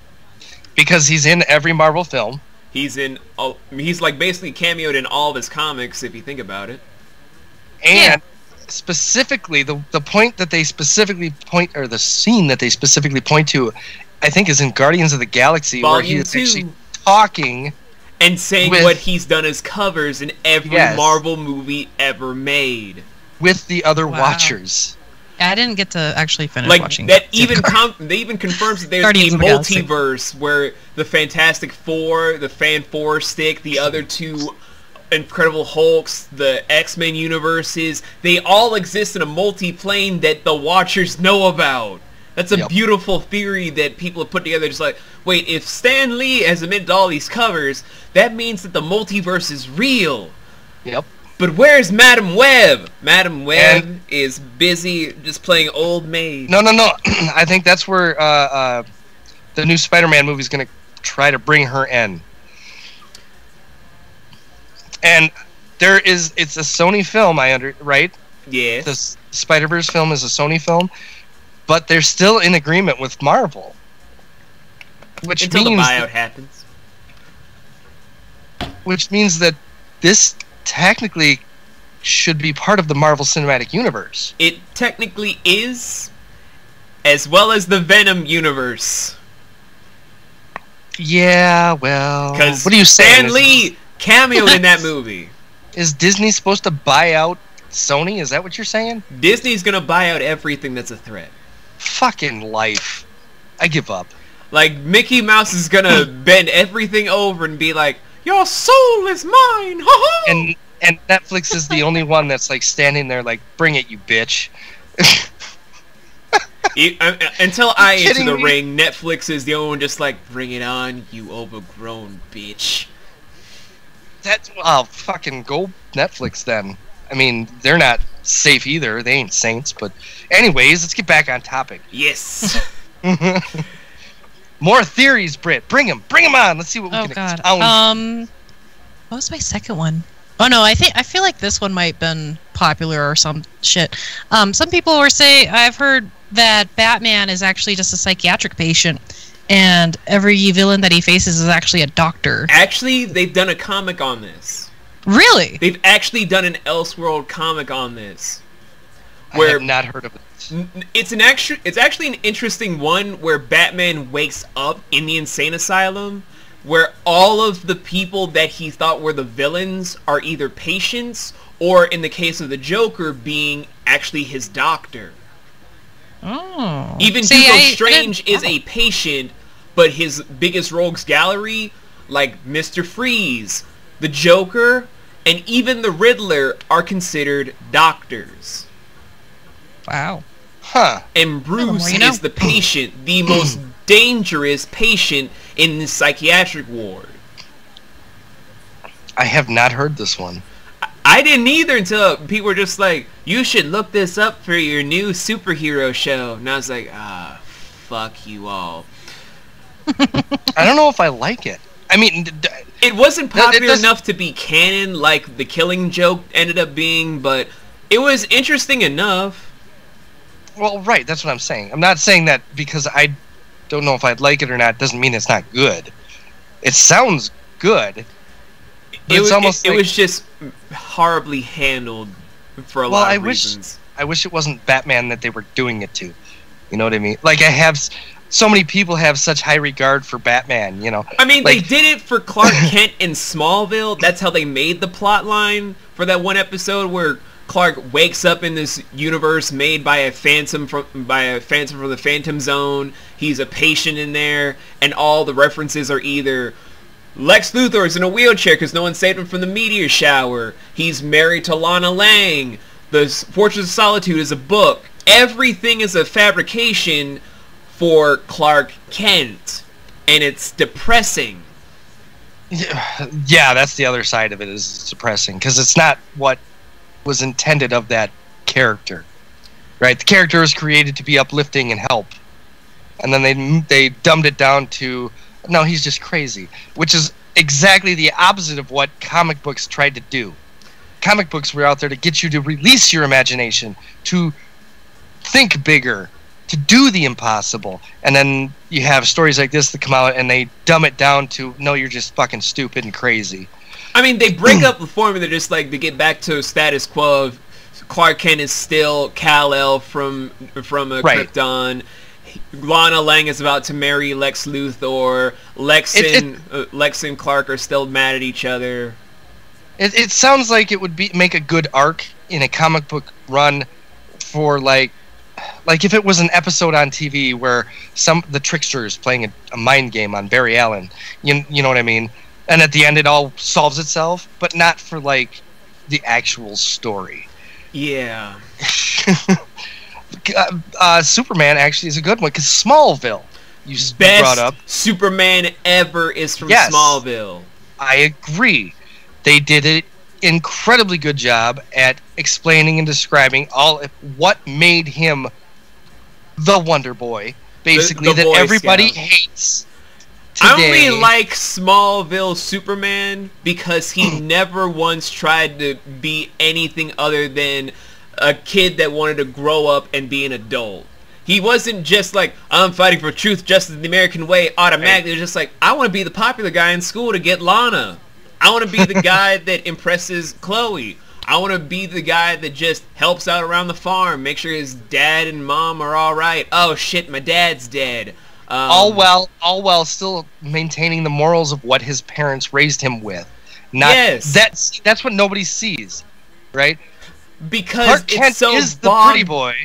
Because he's in every Marvel film. He's like basically cameoed in all of his comics, if you think about it. And specifically, the point that they specifically point, or the scene that they specifically point to, I think is in Guardians of the Galaxy, Volume where he is 2. actually talking and saying what he's done as covers in every Marvel movie ever made. With the other Watchers. Yeah, I didn't get to actually finish watching that. They even confirms that there's Guardians a of the Galaxy. multiverse where the Fantastic Four, the Fan Four Stick, the other 2 Incredible Hulks, the X-Men universes, they all exist in a multi-plane that the Watchers know about. That's a beautiful theory that people have put together. Just like, wait, if Stan Lee has admitted all these covers, that means that the multiverse is real. Yep. But where's Madam Web? Madam Web is busy just playing old maid. No. I think that's where the new Spider-Man movie is going to try to bring her in. And it's a Sony film, right? Yeah. The Spider-Verse film is a Sony film, but they're still in agreement with Marvel. Until the buyout happens. Which means that this technically should be part of the Marvel Cinematic Universe. It technically is, as well as the Venom universe. Yeah, well... Because what are you saying? Stan Lee cameoed in that movie. Is Disney supposed to buy out Sony? Is that what you're saying? Disney's gonna buy out everything that's a threat. Fucking life. I give up. Like, Mickey Mouse is gonna bend everything over and be like, your soul is mine! Ha-ha! And Netflix is the only one that's like standing there like, bring it, you bitch. Until I Enter the Ring, Netflix is the only one just like, bring it on, you overgrown bitch. Fucking go Netflix then. I mean, they're not safe either. They ain't saints. But anyways, let's get back on topic. Yes. More theories, Britt. Bring them on. Let's see what we can expound. What was my second one? Oh no, I feel like this one might have been popular or some shit. Some people were saying, I've heard that Batman is actually just a psychiatric patient, and every villain that he faces is actually a doctor. Actually, they've done a comic on this. Really? They've actually done an Elseworld comic on this. I have not heard of it. It's actually an interesting one where Batman wakes up in the insane asylum, where all of the people that he thought were the villains are either patients, or in the case of the Joker, being actually his doctor. Oh. Even Hugo Strange is a patient, but his biggest rogues gallery, like Mr. Freeze, the Joker, and even the Riddler, are considered doctors. Wow. Huh. And Bruce is the patient, the most dangerous patient in the psychiatric ward. I have not heard this one. I didn't either until people were just like, you should look this up for your new superhero show. And I was like, fuck you all. I don't know if I like it. I mean... It wasn't popular enough to be canon like The Killing Joke ended up being, but it was interesting enough. Well, right, that's what I'm saying. I'm not saying that because I don't know if I'd like it or not doesn't mean it's not good. It sounds good. It was just horribly handled for a lot of reasons. I wish it wasn't Batman that they were doing it to. You know what I mean? Like, so many people have such high regard for Batman, you know. I mean, like, they did it for Clark Kent in Smallville. That's how they made the plot line for that one episode where Clark wakes up in this universe made by a phantom from the Phantom Zone. He's a patient in there, and all the references are either Lex Luthor is in a wheelchair because no one saved him from the meteor shower. He's married to Lana Lang. The Fortress of Solitude is a book. Everything is a fabrication for Clark Kent, and it's depressing. Yeah, that's the other side of it, is it's depressing because it's not what was intended of that character, right? The character was created to be uplifting and help, and then they dumbed it down to, no, he's just crazy, which is exactly the opposite of what comic books tried to do. Comic books were out there to get you to release your imagination, to think bigger, to do the impossible, and then you have stories like this that come out and they dumb it down to, no, you're just fucking stupid and crazy. I mean, they break up the formula just like to get back to status quo of Clark Kent is still Kal-El from Right. Krypton. Lana Lang is about to marry Lex Luthor. Lex and Clark are still mad at each other. It sounds like it would make a good arc in a comic book run for like if it was an episode on TV where the trickster is playing a mind game on Barry Allen. You know what I mean? And at the end it all solves itself, but not for like the actual story. Yeah. Superman actually is a good one because Smallville you brought up. Superman ever is from Yes. Smallville. I agree. They did an incredibly good job at explaining and describing what made him the Wonder Boy, basically, The that Boy everybody Scout. hates today. I only like Smallville Superman because he never once tried to be anything other than a kid that wanted to grow up and be an adult. He wasn't just like, I'm fighting for truth, justice, and the American way automatically. It was just like, I want to be the popular guy in school to get Lana. I want to be the guy that impresses Chloe. I want to be the guy that just helps out around the farm, make sure his dad and mom are all right. Oh shit, my dad's dead. All while still maintaining the morals of what his parents raised him with. Yes. That's what nobody sees, right? Because Clark Kent it's so is the pretty boy.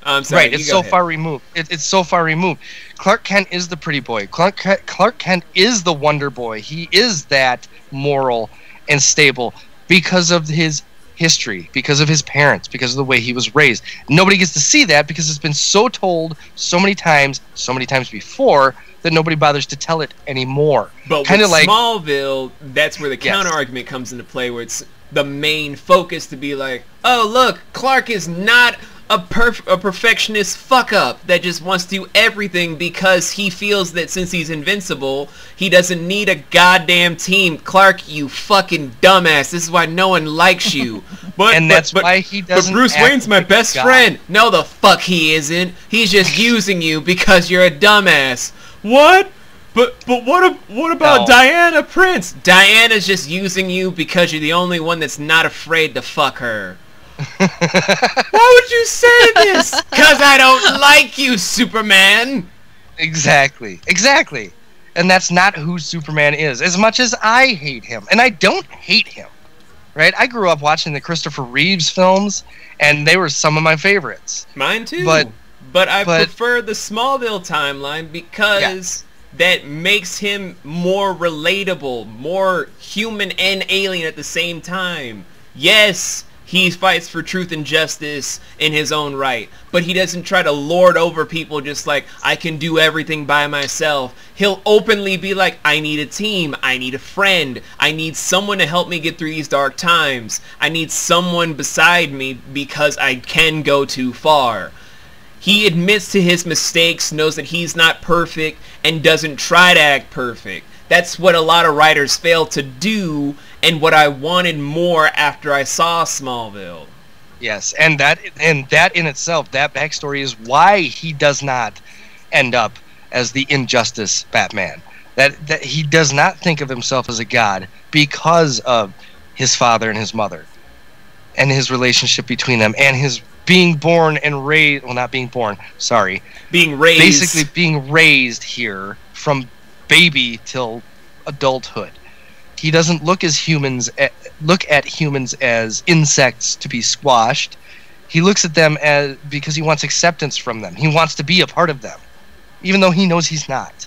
I'm sorry. Right, it's so far removed. It's so far removed. Clark Kent is the pretty boy. Clark Kent is the Wonder Boy. He is that moral and stable because of his history, because of his parents, because of the way he was raised. Nobody gets to see that because it's been so told so many times before that nobody bothers to tell it anymore. But kind of with like Smallville, that's where the counter argument comes into play, where it's the main focus to be like, oh look, Clark is not a perfectionist fuck up that just wants to do everything because he feels that since he's invincible, he doesn't need a goddamn team. Clark, you fucking dumbass. This is why no one likes you. That's why he doesn't. But Bruce Wayne's my best friend. No, the fuck he isn't. He's just using you because you're a dumbass. What? But what about Diana Prince? Diana's just using you because you're the only one that's not afraid to fuck her. Why would you say this? Because I don't like you, Superman. Exactly. And that's not who Superman is, as much as I hate him. And I don't hate him, right? I grew up watching the Christopher Reeves films, and they were some of my favorites. Mine too. But I prefer the Smallville timeline because that makes him more relatable, more human and alien at the same time. Yes, he fights for truth and justice in his own right, but he doesn't try to lord over people just like, I can do everything by myself. He'll openly be like, I need a team, I need a friend, I need someone to help me get through these dark times. I need someone beside me because I can go too far. He admits to his mistakes, knows that he's not perfect, and doesn't try to act perfect. That's what a lot of writers fail to do, and what I wanted more after I saw Smallville. Yes, and that in itself, that backstory is why he does not end up as the Injustice Batman. That he does not think of himself as a god because of his father and his mother, and his relationship between them, and his being born and raised. Well, not being born. Sorry, being raised. Basically, being raised here from baby till adulthood. He doesn't look at humans as insects to be squashed. He looks at them as because he wants acceptance from them. He wants to be a part of them, even though he knows he's not.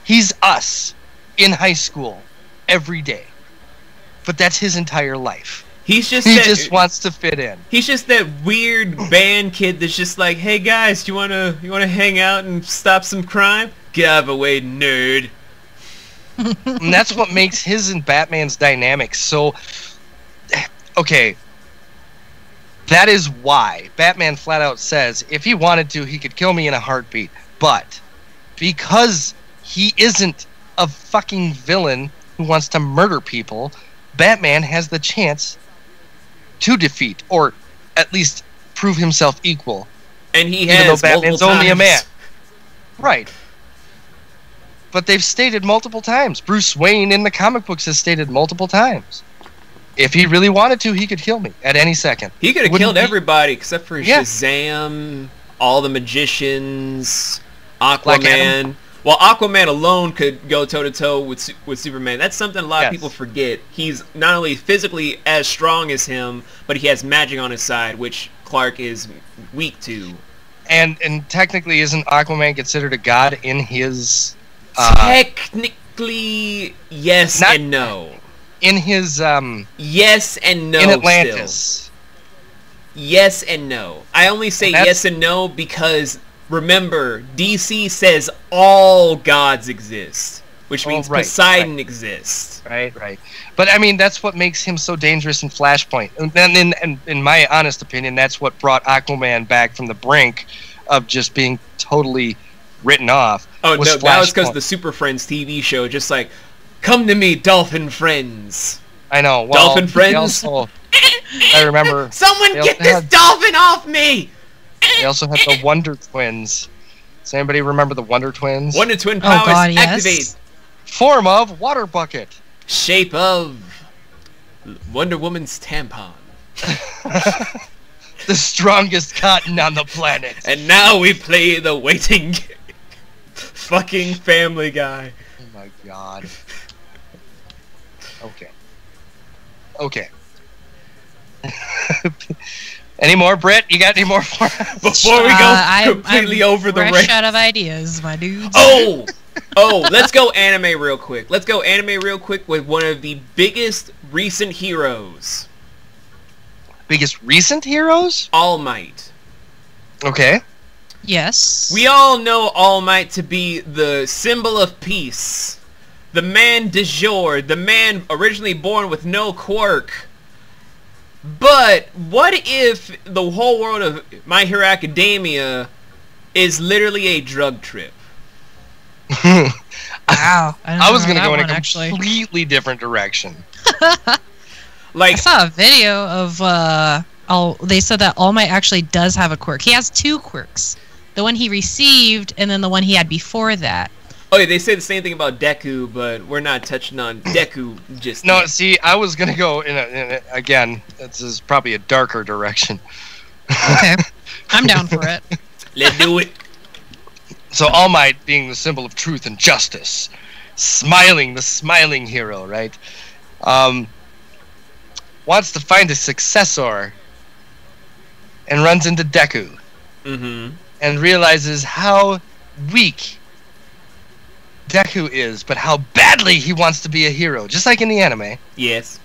He's us in high school every day, but that's his entire life. He just wants to fit in. He's just that weird band kid that's just like, hey guys, you wanna hang out and stop some crime? Get out of the way, nerd. And that's what makes his and Batman's dynamic so... Okay. That is why Batman flat out says, if he wanted to, he could kill me in a heartbeat. But because he isn't a fucking villain who wants to murder people, Batman has the chance to defeat, or at least prove himself equal. And he has, even though Batman's only a man. Right. But they've stated multiple times. Bruce Wayne in the comic books has stated multiple times. If he really wanted to, he could kill me at any second. He could have killed everybody except for Shazam, all the magicians, Aquaman. Well, Aquaman alone could go toe-to-toe with Superman. That's something a lot of people forget. He's not only physically as strong as him, but he has magic on his side, which Clark is weak to. And technically, isn't Aquaman considered a god in his... Technically, yes and no. In his... yes and no in Atlantis. Still. Yes and no. I only say yes and no because... Remember, DC says all gods exist, which means Poseidon exists. Right. But I mean, that's what makes him so dangerous in Flashpoint. And in my honest opinion, that's what brought Aquaman back from the brink of just being totally written off. Oh, no, that was because the Super Friends TV show just like, come to me, dolphin friends. I know. Well, dolphin friends? I remember. Someone get this dolphin off me! They also had the Wonder Twins. Does anybody remember the Wonder Twins? Wonder Twin powers activate. Form of water bucket. Shape of Wonder Woman's tampon. The strongest cotton on the planet. And now we play the waiting game. Fucking Family Guy. Oh my god. Okay. Any more, Britt? You got any more for us? Before we go completely over the race. Out of ideas, my dudes. Oh, let's go anime real quick. With one of the biggest recent heroes. Biggest recent heroes? All Might. Okay. Yes. We all know All Might to be the symbol of peace. The man du jour. The man originally born with no quirk. But what if the whole world of My Hero Academia is literally a drug trip? Wow. I was going to go in a completely different direction. Like, I saw a video of, they said that All Might actually does have a quirk. He has two quirks. The one he received, and then the one he had before that. Oh yeah, they say the same thing about Deku, but we're not touching on Deku just No, yet. See, I was going to go again, this is probably a darker direction. Okay. I'm down for it. Let's do it. So All Might being the symbol of truth and justice. The smiling hero, right? Wants to find a successor and runs into Deku. Mm-hmm. And realizes how weak Deku is, but how badly he wants to be a hero, just like in the anime. Yes.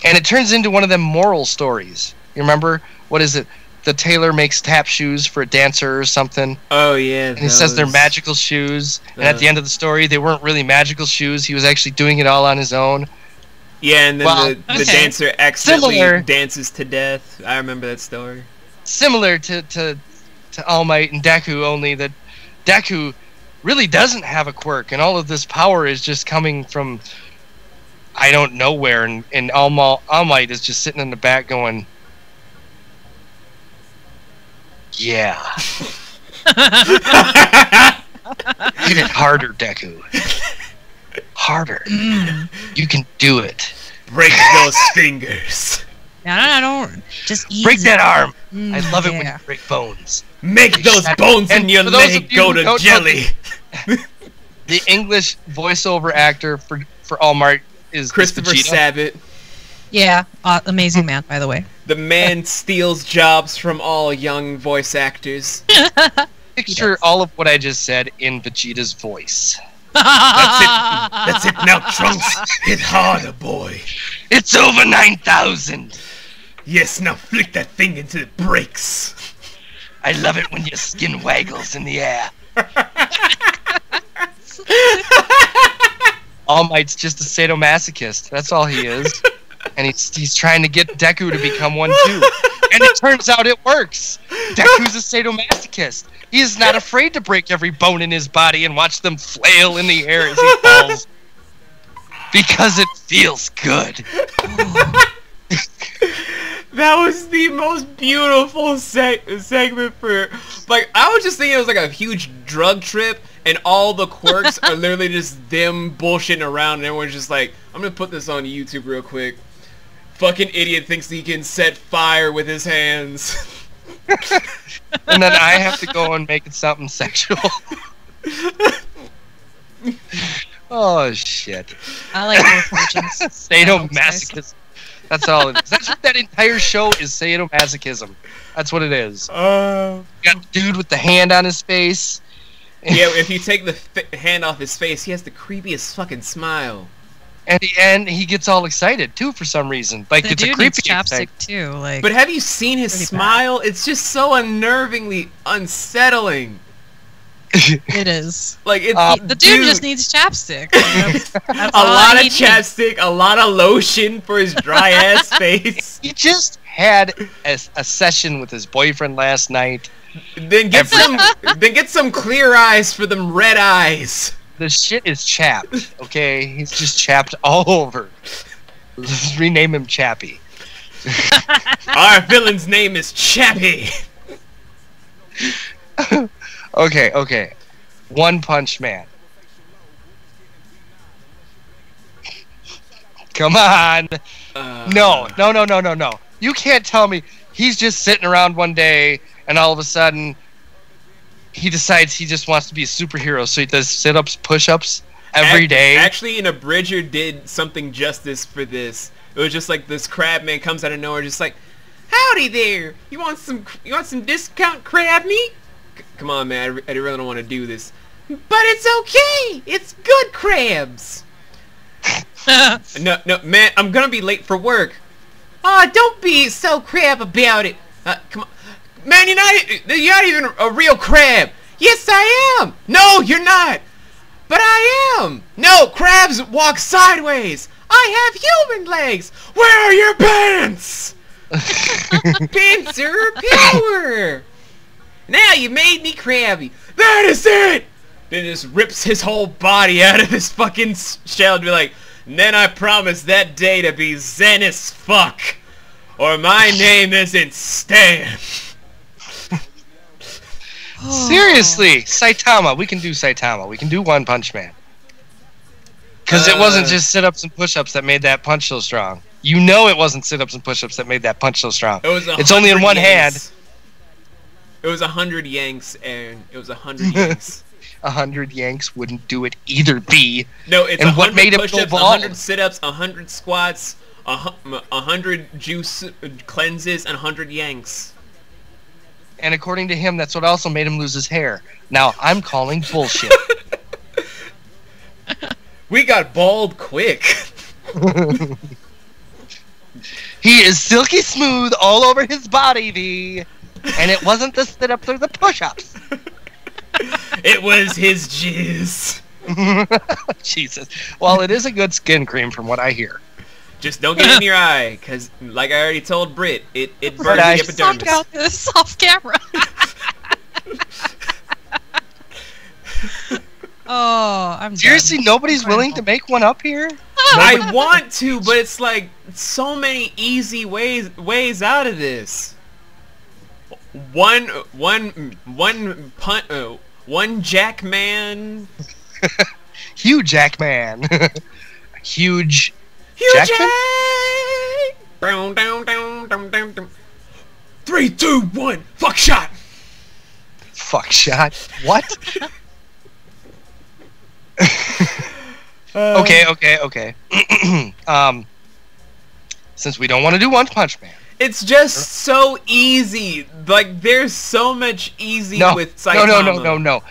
And it turns into one of them moral stories. You remember? What is it? The tailor makes tap shoes for a dancer or something. Oh, yeah. And he says they're magical shoes. And at the end of the story, they weren't really magical shoes. He was actually doing it all on his own. Yeah, and then the dancer accidentally dances to death. I remember that story. Similar to All Might and Deku, only that Deku really doesn't have a quirk, and all of this power is just coming from I don't know where, and All Might is just sitting in the back going, Yeah. Hit it harder, Deku. Harder. You can do it. Break those fingers. No, don't. Just easy. Break that arm. I love it when you break bones. Make those bones in your leg go to jelly. The English voiceover actor for All Might is Christopher Vegeta. Sabat. Yeah, amazing man, by the way. The man steals jobs from all young voice actors. Picture all of what I just said in Vegeta's voice. That's it. Now, Trunks, hit harder, boy. It's over 9,000. Yes, now flick that thing until it breaks. I love it when your skin waggles in the air. All Might's just a sadomasochist. That's all he is. And he's trying to get Deku to become one too. And it turns out it works. Deku's a sadomasochist. He is not afraid to break every bone in his body and watch them flail in the air as he falls. Because it feels good. That was the most beautiful segment for... Like, I was just thinking it was like a huge drug trip, and all the quirks are literally just them bullshitting around, and everyone's just like, I'm gonna put this on YouTube real quick. Fucking idiot thinks he can set fire with his hands. And then I have to go and make it something sexual. Oh, shit. I like both versions. Sadomasochism. That's all it is. That's what that entire show is, sadomasochism. That's what it is. You got a dude with the hand on his face. Yeah, if you take the hand off his face, he has the creepiest fucking smile. And he gets all excited, too, for some reason. Like, The it's a dude creepy needs chapstick, effect. too. Like, But have you seen his Pretty smile? It's just so unnervingly unsettling. it is. Like, it's... The dude just needs chapstick. Like, that's a all lot of he needs. chapstick, a lot of lotion for his dry ass face. He just had a session with his boyfriend last night. Then get some clear eyes for them red eyes. The shit is chapped, okay? He's just chapped all over. Let's rename him Chappy. Our villain's name is Chappy. Okay. One Punch Man. Come on. No. You can't tell me he's just sitting around one day and all of a sudden he decides he just wants to be a superhero, so he does sit-ups, push-ups every day. Actually, an abridger did something justice for this. It was just like this crab man comes out of nowhere, just like, "Howdy there! You want some discount crab meat?" Come on, man. I really don't want to do this, but it's okay. It's good crabs. No, man. I'm gonna be late for work. Oh, don't be so crab about it. Come on. Man, you're not even a real crab. Yes, I am. No, you're not. But I am. No, crabs walk sideways. I have human legs. Where are your pants? Pants are power. Now you made me crabby. That is it. Then just rips his whole body out of his fucking shell and be like, then I promise that day to be zen as fuck. Or my name isn't Stan. Seriously, Saitama. We can do Saitama. We can do One Punch Man. Because it wasn't just sit-ups and push-ups that made that punch so strong. You know it wasn't sit-ups and push-ups that made that punch so strong. It's only in one hand. It was 100 yanks, Aaron. It was 100 yanks. 100 yanks wouldn't do it either, B. No, it's and 100 what made him push-ups, go 100 sit-ups, 100 squats, 100 juice cleanses, and 100 yanks. And according to him, that's what also made him lose his hair. Now, I'm calling bullshit. We got bald quick. He is silky smooth all over his body, V. And it wasn't the sit-ups or the push-ups. It was his jizz. Jesus. Well, it is a good skin cream from what I hear. Just don't get it in your eye, because like I already told Britt, it burns the epidermis. Talk out this off camera. Oh, I'm seriously done. nobody's willing to make one up here. I want to, but it's like so many easy ways out of this. one Jackman. Hugh Jackman. Huge Jackman. Jackman? 3, 2, 1, fuck shot. Fuck shot. What? Okay. Since we don't want to do One Punch Man. It's just so easy. Like, there's so much easy with Saitama. No.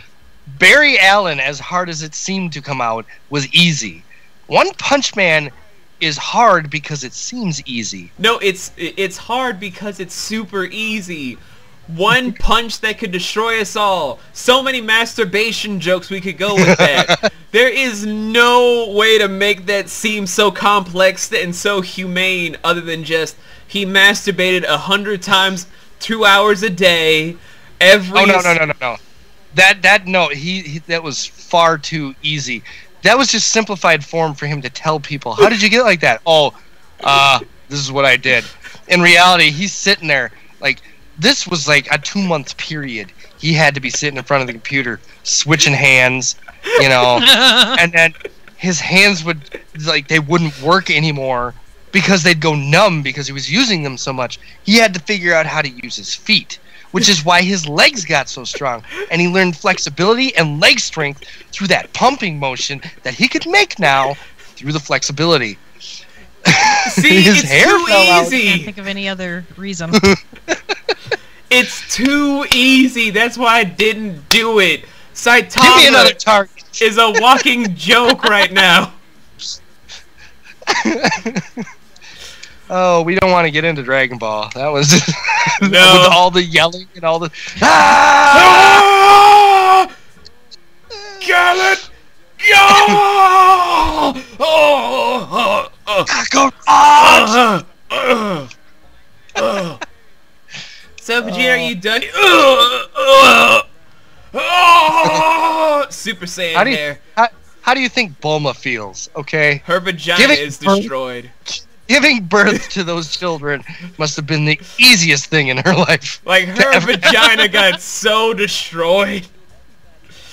Barry Allen, as hard as it seemed to come out, was easy. One Punch Man is hard because it seems easy. No, it's hard because it's super easy. One punch that could destroy us all. So many masturbation jokes we could go with that. There is no way to make that seem so complex and so humane other than just he masturbated 100 times, 2 hours a day. No. That was far too easy. That was just simplified form for him to tell people. How did you get like that? This is what I did. In reality, he's sitting there like. This was like a 2-month period. He had to be sitting in front of the computer, switching hands, and then his hands would, like, they wouldn't work anymore because they'd go numb because he was using them so much. He had to figure out how to use his feet, which is why his legs got so strong. And he learned flexibility and leg strength through that pumping motion that he could make now through the flexibility. See, his hair too easy. I can't think of any other reason. It's too easy. That's why I didn't do it. Give me Saitama another target. is a walking joke right now. Oh, we don't want to get into Dragon Ball. That was no. With all the yelling and all the ah! Gallet! So, Vegeta, are you done? Super Saiyan hair. How do you think Bulma feels? Okay, her vagina is destroyed. Giving birth to those children must have been the easiest thing in her life. Like, her vagina got so destroyed.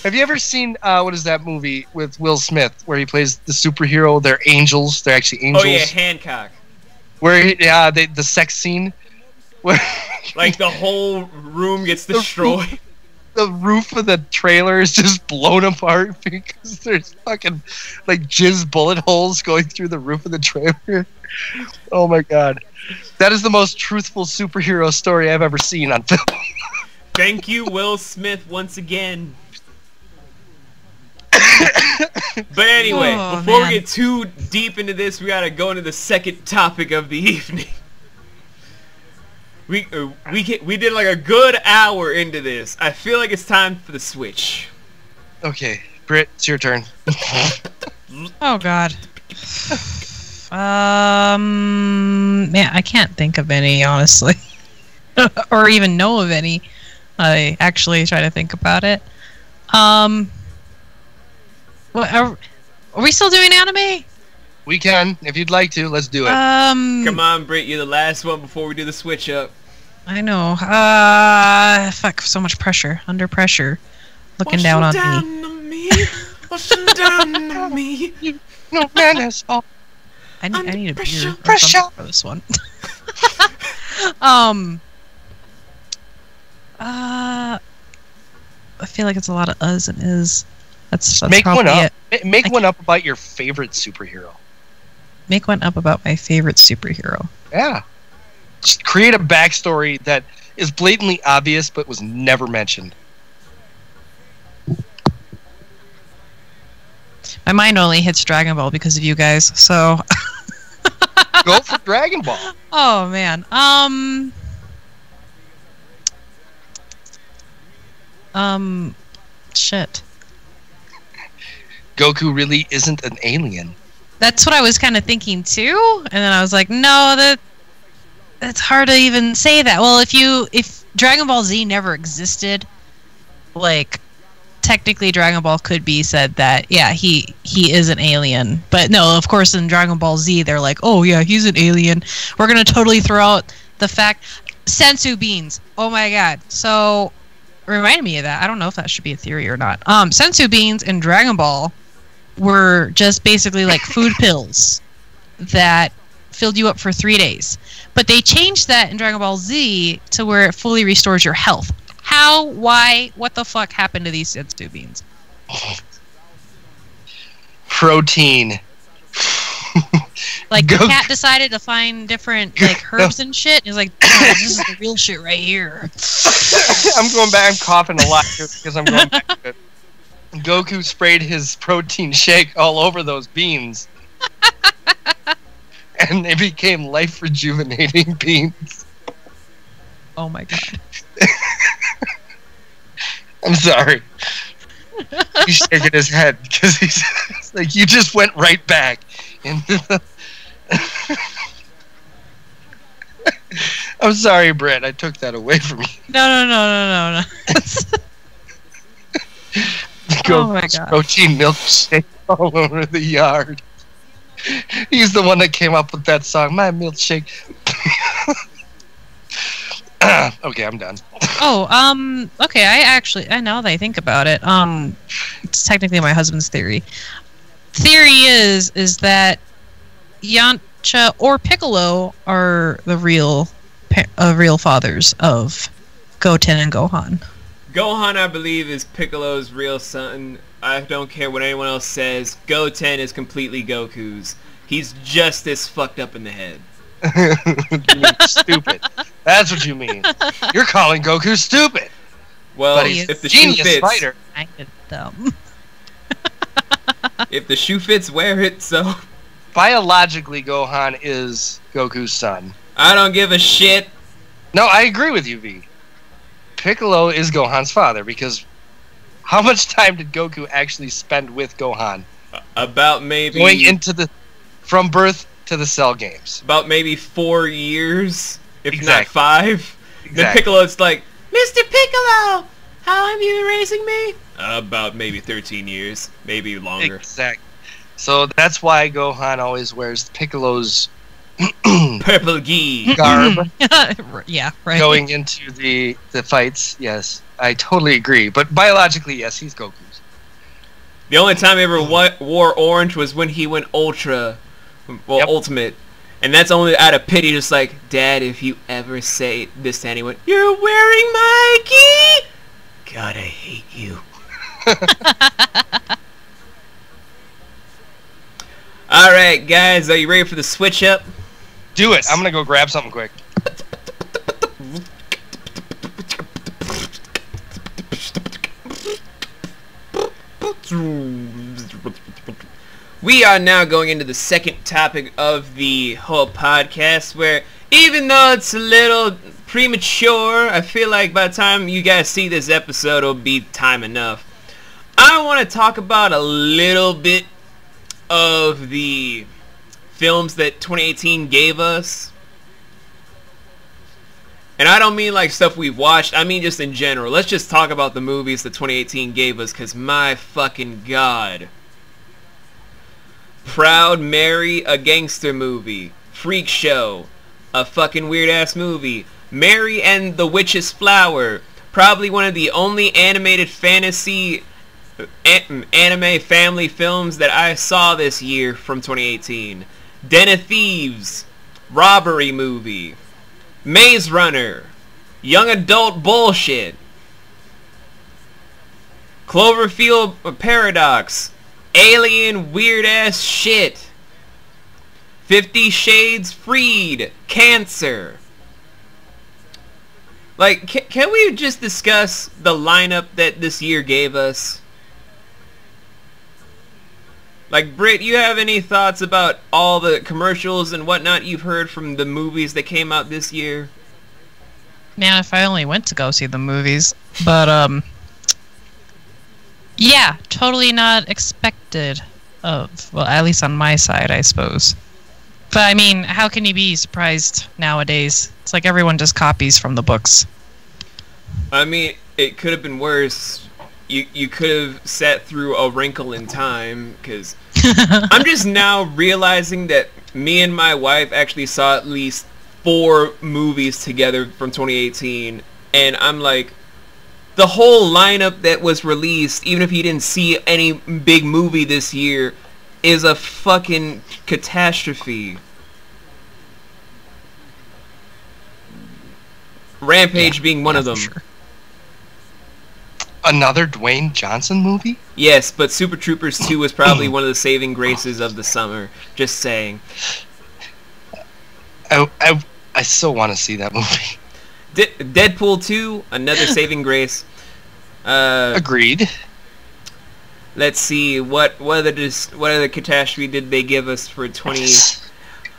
Have you ever seen, what is that movie with Will Smith, where he plays the superhero? They're angels. They're actually angels. Oh, yeah, Hancock. Where, the sex scene. Where like, the whole room gets destroyed. The roof of the trailer is just blown apart because there's fucking, like, jizz bullet holes going through the roof of the trailer. Oh, my God. That is the most truthful superhero story I've ever seen on film. Thank you, Will Smith, once again. But anyway, before we get too deep into this, we gotta go into the second topic of the evening. We did like a good hour into this. I feel like it's time for the switch. Okay, Britt, it's your turn. Oh God. Man, I can't think of any, honestly, or even know of any. I actually try to think about it. What, are we still doing anime? We can, if you'd like to. Let's do it. Come on, Britt, you're the last one before we do the switch up. I know. Fuck, so much pressure. Under pressure. Looking down on me. Washing down on me. No man has all. I need a beer Pressure for this one. I feel like it's a lot of uhs and is. That's make one up. It. Make one up about your favorite superhero. Make one up about my favorite superhero. Yeah. Just create a backstory that is blatantly obvious but was never mentioned. My mind only hits Dragon Ball because of you guys, so... Go for Dragon Ball. Oh, man. Shit. Goku really isn't an alien. That's what I was kind of thinking too, and then I was like, no, that's hard to even say that. Well, if Dragon Ball Z never existed, like, technically Dragon Ball could be said that, yeah, he is an alien. But no, of course in Dragon Ball Z they're like, oh yeah, he's an alien. We're gonna totally throw out the fact. sensu beans. Oh my god. So, it reminded me of that. I don't know if that should be a theory or not. Sensu beans in Dragon Ball were just basically like food pills that filled you up for 3 days. But they changed that in Dragon Ball Z to where it fully restores your health. How? Why? What the fuck happened to these sensu beans? Protein. Like, the cat decided to find different like herbs and shit. And he's like, oh, this is the real shit right here. I'm going back. I'm coughing a lot here because I'm going back to it. Goku sprayed his protein shake all over those beans. And they became life-rejuvenating beans. Oh my god. I'm sorry. He's shaking his head because he's like, you just went right back into the... I'm sorry, Britt. I took that away from you. No. Oh my god. Protein milkshake all over the yard. He's the one that came up with that song, My Milkshake. Okay, I'm done. Oh, okay, I now that I think about it, it's technically my husband's theory. Theory is that Yamcha or Piccolo are the real fathers of Goten and Gohan. Gohan, I believe, is Piccolo's real son. I don't care what anyone else says. Goten is completely Goku's. He's just as fucked up in the head. You mean stupid. That's what you mean. You're calling Goku stupid. Well, but he's if the genius shoe fits, fighter. I get dumb. If the shoe fits, wear it. So biologically, Gohan is Goku's son. I don't give a shit. No, I agree with you, V. Piccolo is Gohan's father because how much time did Goku actually spend with Gohan? About maybe going into from birth to the Cell games. About maybe 4 years, if exactly. not 5. Exactly. Then Piccolo's like, Mr. Piccolo, how have you been raising me? About maybe 13 years, maybe longer. Exactly. So that's why Gohan always wears Piccolo's purple gi garb. Yeah, right. Going into the fights, yes, I totally agree. But biologically, yes, he's Goku's. The only time he ever wore orange was when he went ultra, ultimate, and that's only out of pity. Just like, Dad, if you ever say this to anyone, you're wearing my gi. God, I hate you. All right, guys, are you ready for the switch up? Do it. I'm gonna go grab something quick. We are now going into the second topic of the whole podcast, where even though it's a little premature, I feel like by the time you guys see this episode, it'll be time enough. I want to talk about a little bit of the films that 2018 gave us. And I don't mean like stuff we've watched, I mean just in general. Let's just talk about the movies that 2018 gave us, because my fucking god. Proud Mary, a gangster movie. Freak Show, a fucking weird ass movie. Mary and the Witch's Flower, probably one of the only animated fantasy anime family films that I saw this year from 2018. Den of Thieves, robbery movie. Maze Runner, young adult bullshit. Cloverfield Paradox, alien weird ass shit. 50 Shades Freed, Cancer. Like, can we just discuss the lineup that this year gave us? Like, Britt, you have any thoughts about all the commercials and whatnot you've heard from the movies that came out this year? Man, if I only went to go see the movies. But, yeah, totally not expected of, well, at least on my side, I suppose. But, I mean, how can you be surprised nowadays? It's like everyone just copies from the books. I mean, it could have been worse. You could have sat through A Wrinkle in Time, because I'm just now realizing that me and my wife actually saw at least 4 movies together from 2018, and I'm like, the whole lineup that was released, even if you didn't see any big movie this year, is a fucking catastrophe. Rampage being one of them. Sure. Another Dwayne Johnson movie? Yes, but Super Troopers 2 was probably one of the saving graces of the summer. Just saying. I still want to see that movie. Deadpool 2, another saving grace. Agreed. Let's see, what other catastrophe did they give us for 20...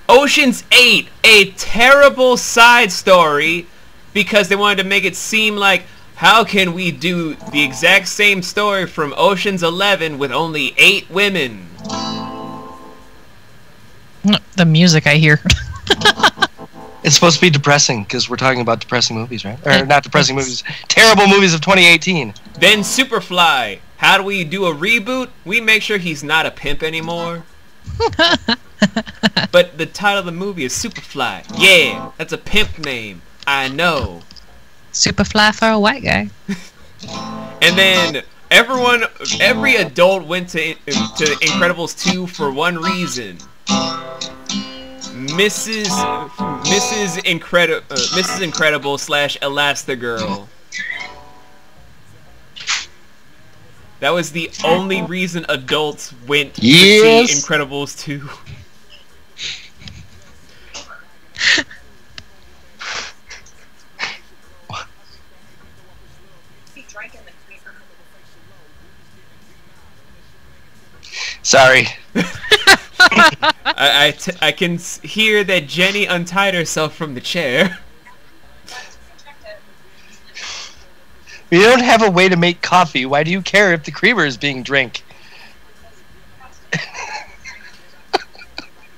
Ocean's 8, a terrible side story, because they wanted to make it seem like, how can we do the exact same story from Ocean's 11 with only 8 women? The music I hear. It's supposed to be depressing, because we're talking about depressing movies, right? Or not depressing movies. Terrible movies of 2018. Then Superfly. How do we do a reboot? We make sure he's not a pimp anymore. But the title of the movie is Superfly. Yeah, that's a pimp name. I know. Superfly for a white guy. And then every adult went to Incredibles 2 for one reason. Mrs. Incredible / Elastigirl. That was the only reason adults went to see Incredibles 2. Sorry. I can hear that Jenny untied herself from the chair. You don't have a way to make coffee. Why do you care if the creamer is being drank?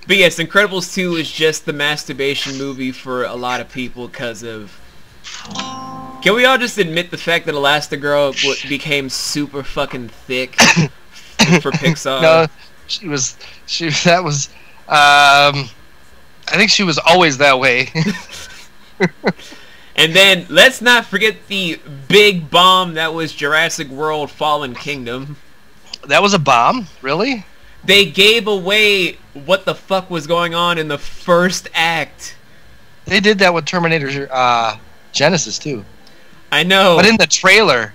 But yes, Incredibles 2 is just the masturbation movie for a lot of people because of... Can we all just admit the fact that Elastigirl became super fucking thick for Pixar? No, I think she was always that way. And then, let's not forget the big bomb that was Jurassic World Fallen Kingdom. That was a bomb? Really? They gave away what the fuck was going on in the first act. They did that with Terminator Genesis, too. I know. But in the trailer...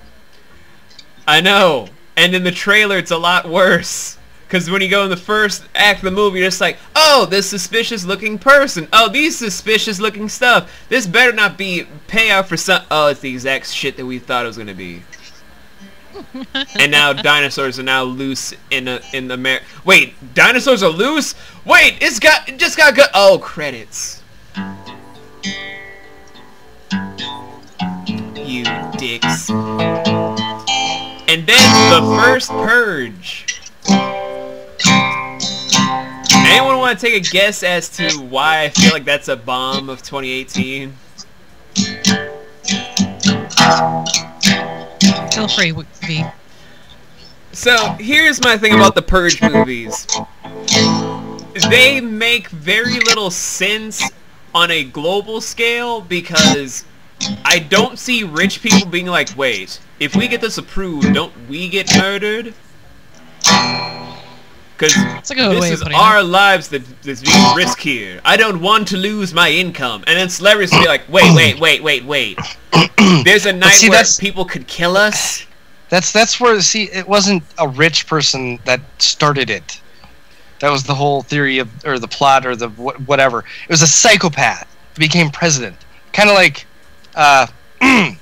I know. And in the trailer, it's a lot worse. Because when you go in the first act of the movie, you're just like, oh, this suspicious-looking person. Oh, these suspicious-looking stuff. This better not be payout for some... Oh, it's the exact shit that we thought it was going to be. And now dinosaurs are now loose in the... Wait, dinosaurs are loose? Wait, it just got good... Oh, credits. You dicks. And then the first Purge. Anyone want to take a guess as to why I feel like that's a bomb of 2018? Feel free, V. So, here's my thing about the Purge movies. They make very little sense on a global scale because I don't see rich people being like, wait, if we get this approved, don't we get murdered? Because this is our lives that's being risked here. I don't want to lose my income. And then celebrities will be like, wait. There's a night where people could kill us? That's where, see, it wasn't a rich person that started it. That was the whole theory of, or the plot, or the whatever. It was a psychopath who became president. Kind of like, and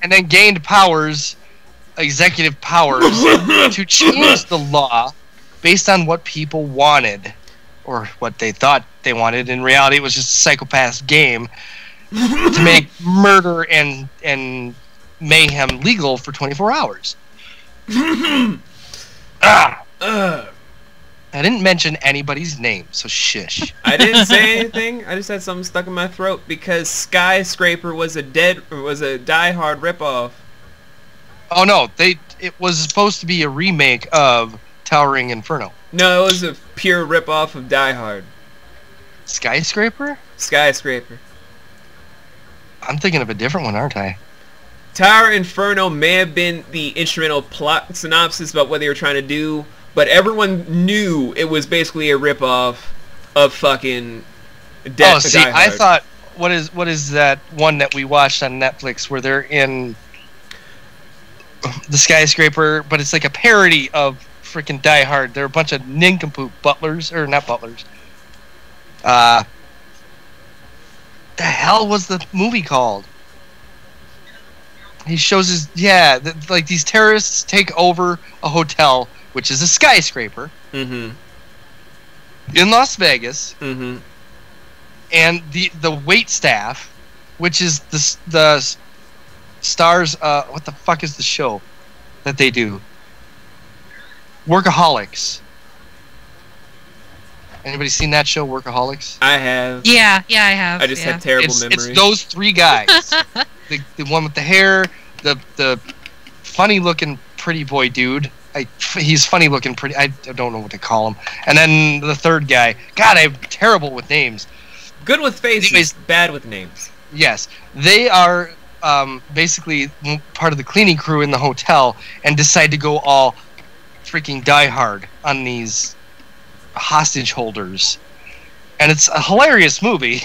then gained powers, executive powers, to change the law based on what people wanted, or what they thought they wanted. In reality, it was just a psychopath's game to make murder and mayhem legal for 24 hours. I didn't mention anybody's name, so shush. I didn't say anything. I just had something stuck in my throat because Skyscraper was a Die Hard ripoff. Oh no, it was supposed to be a remake of Towering Inferno. No, it was a pure ripoff of Die Hard. Skyscraper? Skyscraper. I'm thinking of a different one, aren't I? Tower Inferno may have been the instrumental plot synopsis about what they were trying to do, but everyone knew it was basically a ripoff of fucking Die Hard. I thought, what is that one that we watched on Netflix where they're in the skyscraper, but it's like a parody of freaking Die Hard. They're a bunch of nincompoop butlers, or not butlers. The hell was the movie called? He shows his like these terrorists take over a hotel, which is a skyscraper, in Las Vegas, and the wait staff, which is the stars. What the fuck is the show that they do? Workaholics. Anybody seen that show, Workaholics? I have. Yeah, I have. I just have terrible memory. It's those three guys. the one with the hair, the funny looking pretty boy dude. He's funny looking pretty. I don't know what to call him. And then the third guy. God, I'm terrible with names. Good with faces, anyways, bad with names. Yes, they are basically part of the cleaning crew in the hotel and decide to go all freaking Die Hard on these hostage holders, and it's a hilarious movie.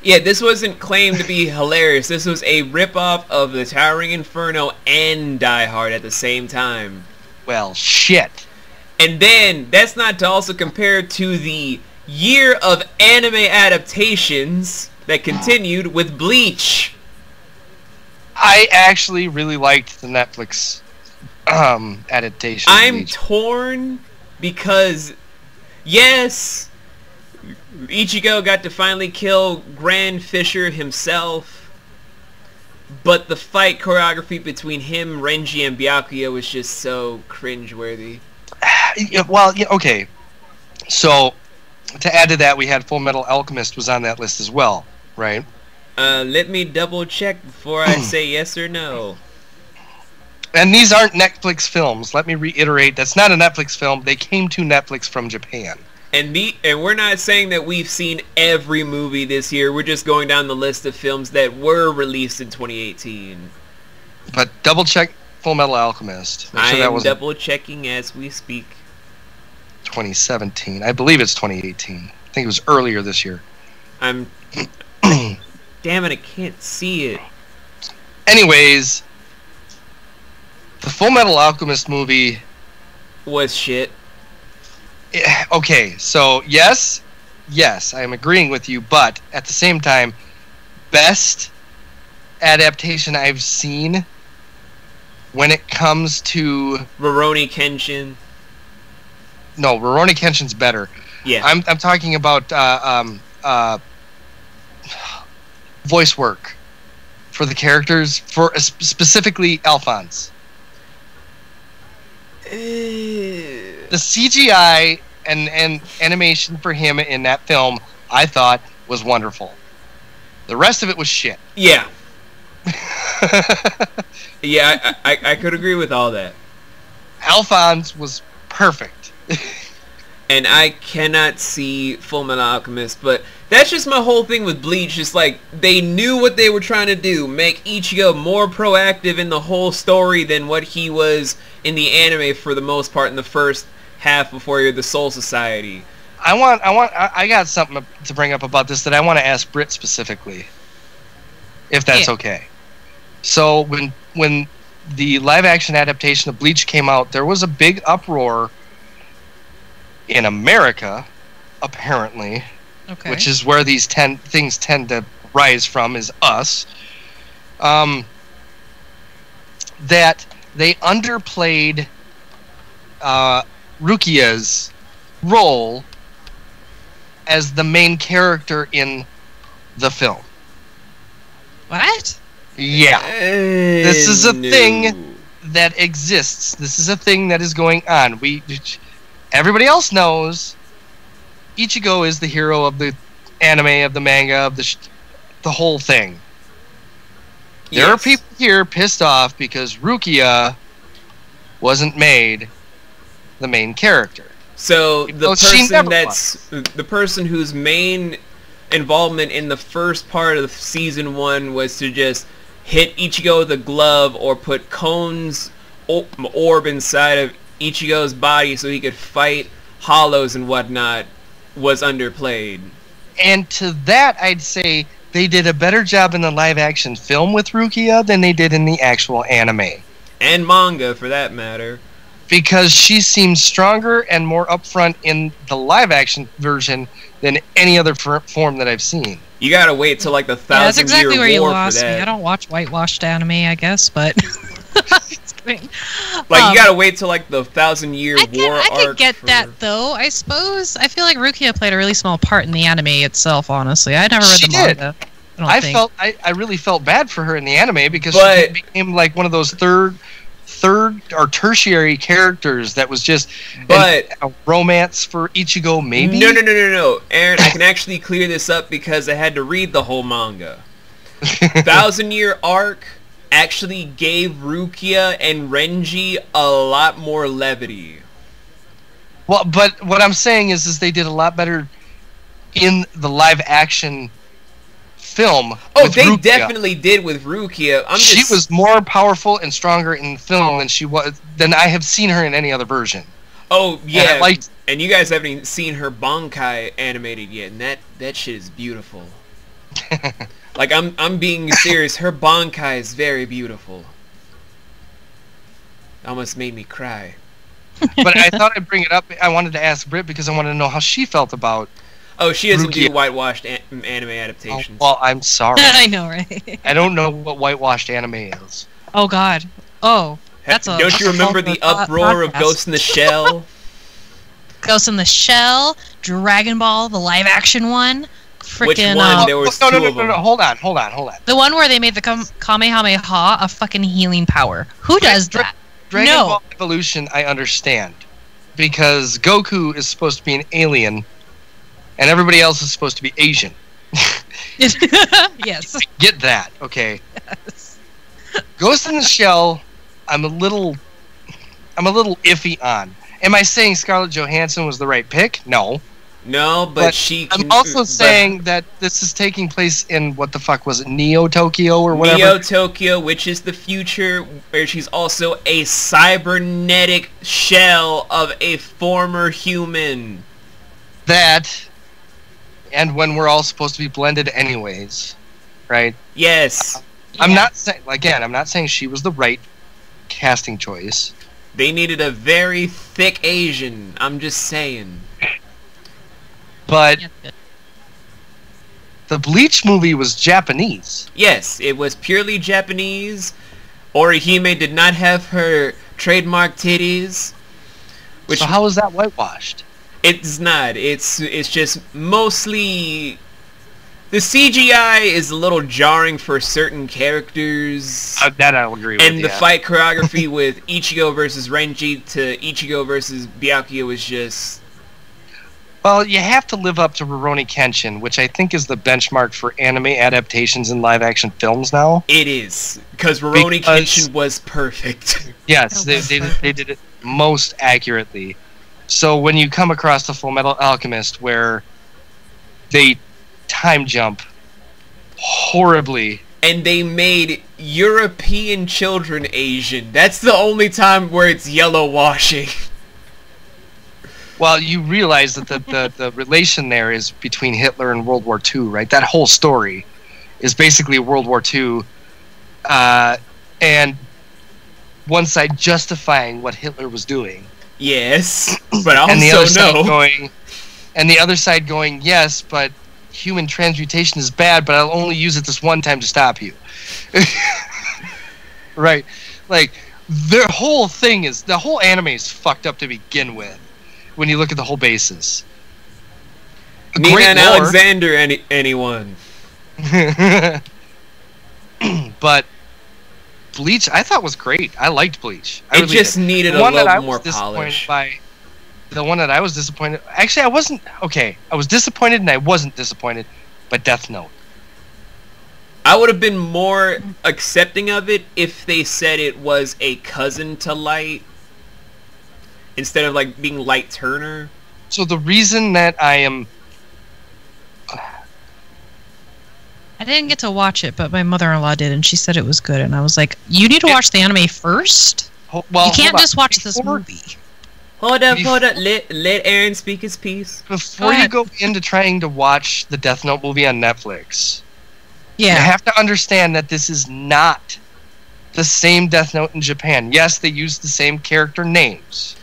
Yeah, this wasn't claimed to be hilarious. This was a ripoff of the Towering Inferno and Die Hard at the same time. Well, shit. And then, that's not to also compare to the year of anime adaptations that continued with Bleach. I actually really liked the Netflix adaptation. I'm torn because, yes, Ichigo got to finally kill Grand Fisher himself, but the fight choreography between him, Renji, and Byakuya was just so cringeworthy. Well, okay. So, to add to that, we had Full Metal Alchemist was on that list as well, right? Let me double check before I say yes or no. And these aren't Netflix films. Let me reiterate, that's not a Netflix film. They came to Netflix from Japan. And we're not saying that we've seen every movie this year. We're just going down the list of films that were released in 2018. But double check Full Metal Alchemist. I am double checking as we speak. 2017. I believe it's 2018. I think it was earlier this year. Damn it, I can't see it. Anyways, the Full Metal Alchemist movie was shit. Okay, so yes, I am agreeing with you, but at the same time, best adaptation I've seen when it comes to Rurouni Kenshin. No, Rurouni Kenshin's better. Yeah, I'm talking about voice work for the characters, for specifically Alphonse. The CGI and animation for him in that film, I thought, was wonderful. The rest of it was shit. Yeah. Yeah, I could agree with all that. Alphonse was perfect. And I cannot see Full Metal Alchemist, but that's just my whole thing with Bleach. Just like, they knew what they were trying to do, make Ichigo more proactive in the whole story than what he was in the anime for the most part in the first half before you're the Soul Society. I got something to bring up about this that I want to ask Britt specifically, if that's okay. So when the live action adaptation of Bleach came out, there was a big uproar in America, apparently, which is where these things tend to rise from, is us, that they underplayed Rukia's role as the main character in the film. What? Yeah. This is a thing that exists. This is a thing that is going on. Everybody else knows Ichigo is the hero of the anime, of the manga, of the whole thing. There are people here pissed off because Rukia wasn't made the main character. So the Oh, she person never that's the person whose main involvement in the first part of season 1 was to just hit Ichigo with a glove or put Kone's orb inside of Ichigo's body so he could fight hollows and whatnot was underplayed. And to that, I'd say they did a better job in the live-action film with Rukia than they did in the actual anime. And manga, for that matter. Because she seems stronger and more upfront in the live-action version than any other form that I've seen. You gotta wait till like the 1,000-year That's exactly where you war lost for me. that. I don't watch whitewashed anime, I guess, but... Like, you gotta wait till like the 1,000-year war I arc could get that, though, I suppose. I feel like Rukia played a really small part in the anime itself, honestly. I never read She the did. manga. I really felt bad for her in the anime because But- she became like one of those third or tertiary characters that was just a romance for Ichigo, maybe? No. Aaron, I can actually clear this up because I had to read the whole manga. 1,000-year arc actually gave Rukia and Renji a lot more levity. Well, but what I'm saying is they did a lot better in the live-action film. Oh, with they Rukia. definitely did with Rukia. She was more powerful and stronger in the film than I have seen her in any other version. Oh yeah, And and you guys haven't even seen her Bankai animated yet, and that shit is beautiful. Like I'm being serious. Her Bankai is very beautiful. Almost made me cry. But I thought I'd bring it up. I wanted to ask Britt because I wanted to know how she felt about. Oh, she doesn't Rukia. do whitewashed anime adaptations. Well, I'm sorry. I know, right? I don't know what whitewashed anime is. Oh, God. Oh, that's a... Don't you remember the uproar of Ghost in the Shell? Ghost in the Shell, Dragon Ball, the live-action one. Which Frickin', one? There was two of them. No. Hold on. the one where they made the Kamehameha a fucking healing power. Who does that? Dragon No. Ball Evolution, I understand. Because Goku is supposed to be an alien, and everybody else is supposed to be Asian. Yes. Get that, okay? Yes. Ghost in the Shell, I'm a little iffy on. Am I saying Scarlett Johansson was the right pick? No. No, but she can... I'm also saying that this is taking place in, what the fuck was it, Neo Tokyo or whatever? Neo Tokyo, which is the future, where she's also a cybernetic shell of a former human. That, and when we're all supposed to be blended anyways, right? Yes. I'm not saying she was the right casting choice. They needed a very thick Asian. I'm just saying. But Yeah, good. the Bleach movie was Japanese. Yes, it was purely Japanese. Orihime did not have her trademark titties. Which So how is that whitewashed? it's not. It's just mostly... The CGI is a little jarring for certain characters. That I'll agree with. And the fight choreography with Ichigo versus Renji to Ichigo versus Byakuya was just... Well, you have to live up to Rurouni Kenshin, which I think is the benchmark for anime adaptations in live-action films now. It is. Because Rurouni Kenshin was perfect. Yes, they did it most accurately. So when you come across the Full Metal Alchemist, where they time jump horribly... And they made European children Asian. That's the only time where it's yellow washing. Well, you realize that the relation there is between Hitler and World War II, right? That whole story is basically World War II, and one side justifying what Hitler was doing. Yes, but I And the other also side know. and the other side going, yes, but human transmutation is bad, but I'll only use it this one time to stop you. Right. Like, the whole anime is fucked up to begin with. When you look at the whole basis. Nina Great and lore, Alexander, anyone. but Bleach, I thought was great. I liked Bleach. I It really just did. needed The a one that I little more was disappointed polish. by. The one that I was disappointed. Actually, I wasn't. Okay, I was disappointed and I wasn't disappointed by Death Note. I would have been more accepting of it if they said it was a cousin to Light. instead of like being Light Turner. So the reason that I am... I didn't get to watch it, but my mother-in-law did, and she said it was good. And I was like, you need to watch the anime first? Well, you can't just watch this movie. Hold up. Let Aaron speak his piece. Before you go into trying to watch the Death Note movie on Netflix, you Yeah. have to understand that this is not the same Death Note in Japan. Yes, they use the same character names,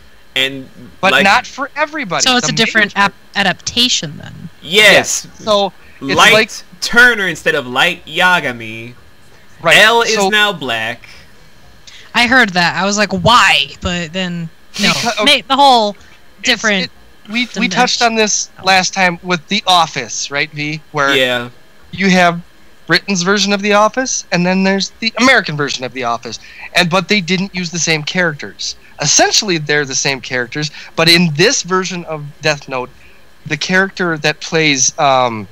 but like, not for everybody. So it's a different adaptation then. Yes. So it's Light like Turner instead of Light Yagami. right. L is now black. I heard that. I was like, why? But then, no. Okay. The whole different... We touched on this last time with The Office, right, V? Where Yeah. you have Britain's version of The Office, and then there's the American version of The Office. But they didn't use the same characters. Essentially, they're the same characters, but in this version of Death Note, the character that plays... oh,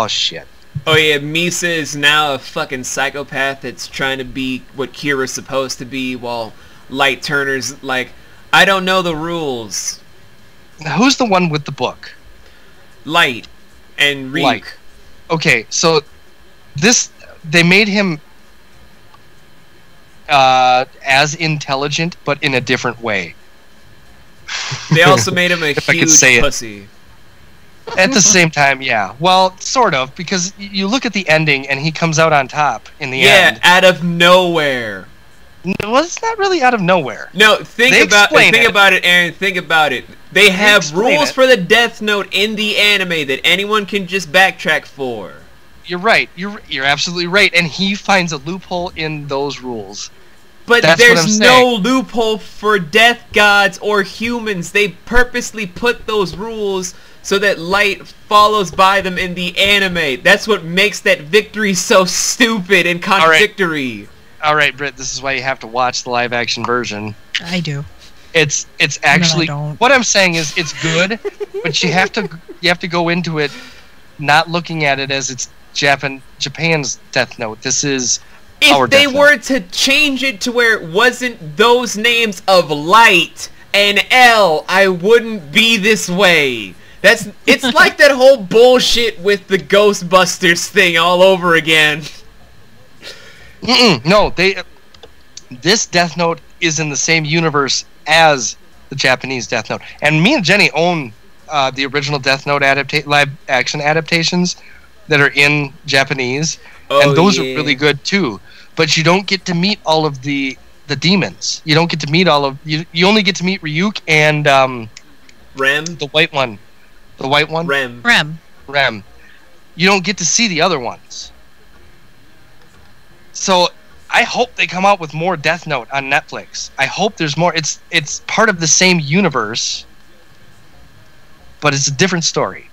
shit. Oh yeah, Misa is now a fucking psychopath that's trying to be what Kira's supposed to be, while Light Turner's like, I don't know the rules. Who's the one with the book? Light and Ryuk. Light. Okay, so they made him as intelligent, but in a different way. They also made him a If I could huge say it. pussy. At the same time, yeah. Well, sort of, because you look at the ending and he comes out on top in the end. Yeah, out of nowhere. Well, it's not really out of nowhere. No, think They about explain it. it, Aaron. Think about it. They have explain rules it. for the Death Note in the anime that anyone can just backtrack for. You're right. You're absolutely right. And he finds a loophole in those rules. But That's what I'm there's no loophole for death gods or humans. They purposely put those rules so that Light follows by them in the anime. That's what makes that victory so stupid and contradictory. All right, Britt, this is why you have to watch the live-action version. I do. It's actually... don't. What I'm saying is it's good, but you have to go into it not looking at it as it's Japan's Death Note. This is our If they Death were to change it to where it wasn't those names of Light and L, I wouldn't be this way. It's like that whole bullshit with the Ghostbusters thing all over again. No, this Death Note is in the same universe as the Japanese Death Note. And me and Jenny own the original Death Note live-action adaptations that are in Japanese. And those are really good, too. But you don't get to meet all of the demons. You don't get to meet all of... You only get to meet Ryuk and... Rem? The white one. The white one? Rem. You don't get to see the other ones. So I hope they come out with more Death Note on Netflix. I hope there's more. It's part of the same universe, but it's a different story.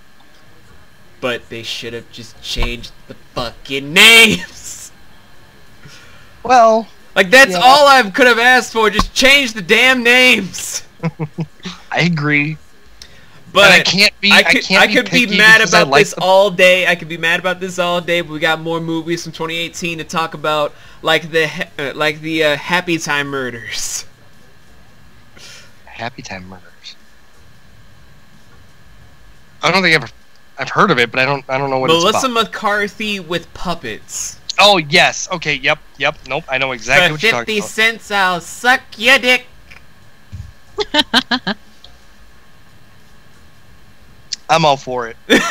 But they should have just changed the fucking names. Well, like that's all I could have asked for. Just change the damn names. I agree. But and I could be mad about this all day. I could be mad about this all day. But we got more movies from 2018 to talk about, like the Happy Time Murders. Happy Time Murders. I don't think I've heard of it, but I don't know what it's about. Melissa McCarthy with puppets. Oh yes. Okay. Yep. Nope. I know exactly what you're talking about. For 50 cents, I'll suck your dick. I'm all for it. Listen.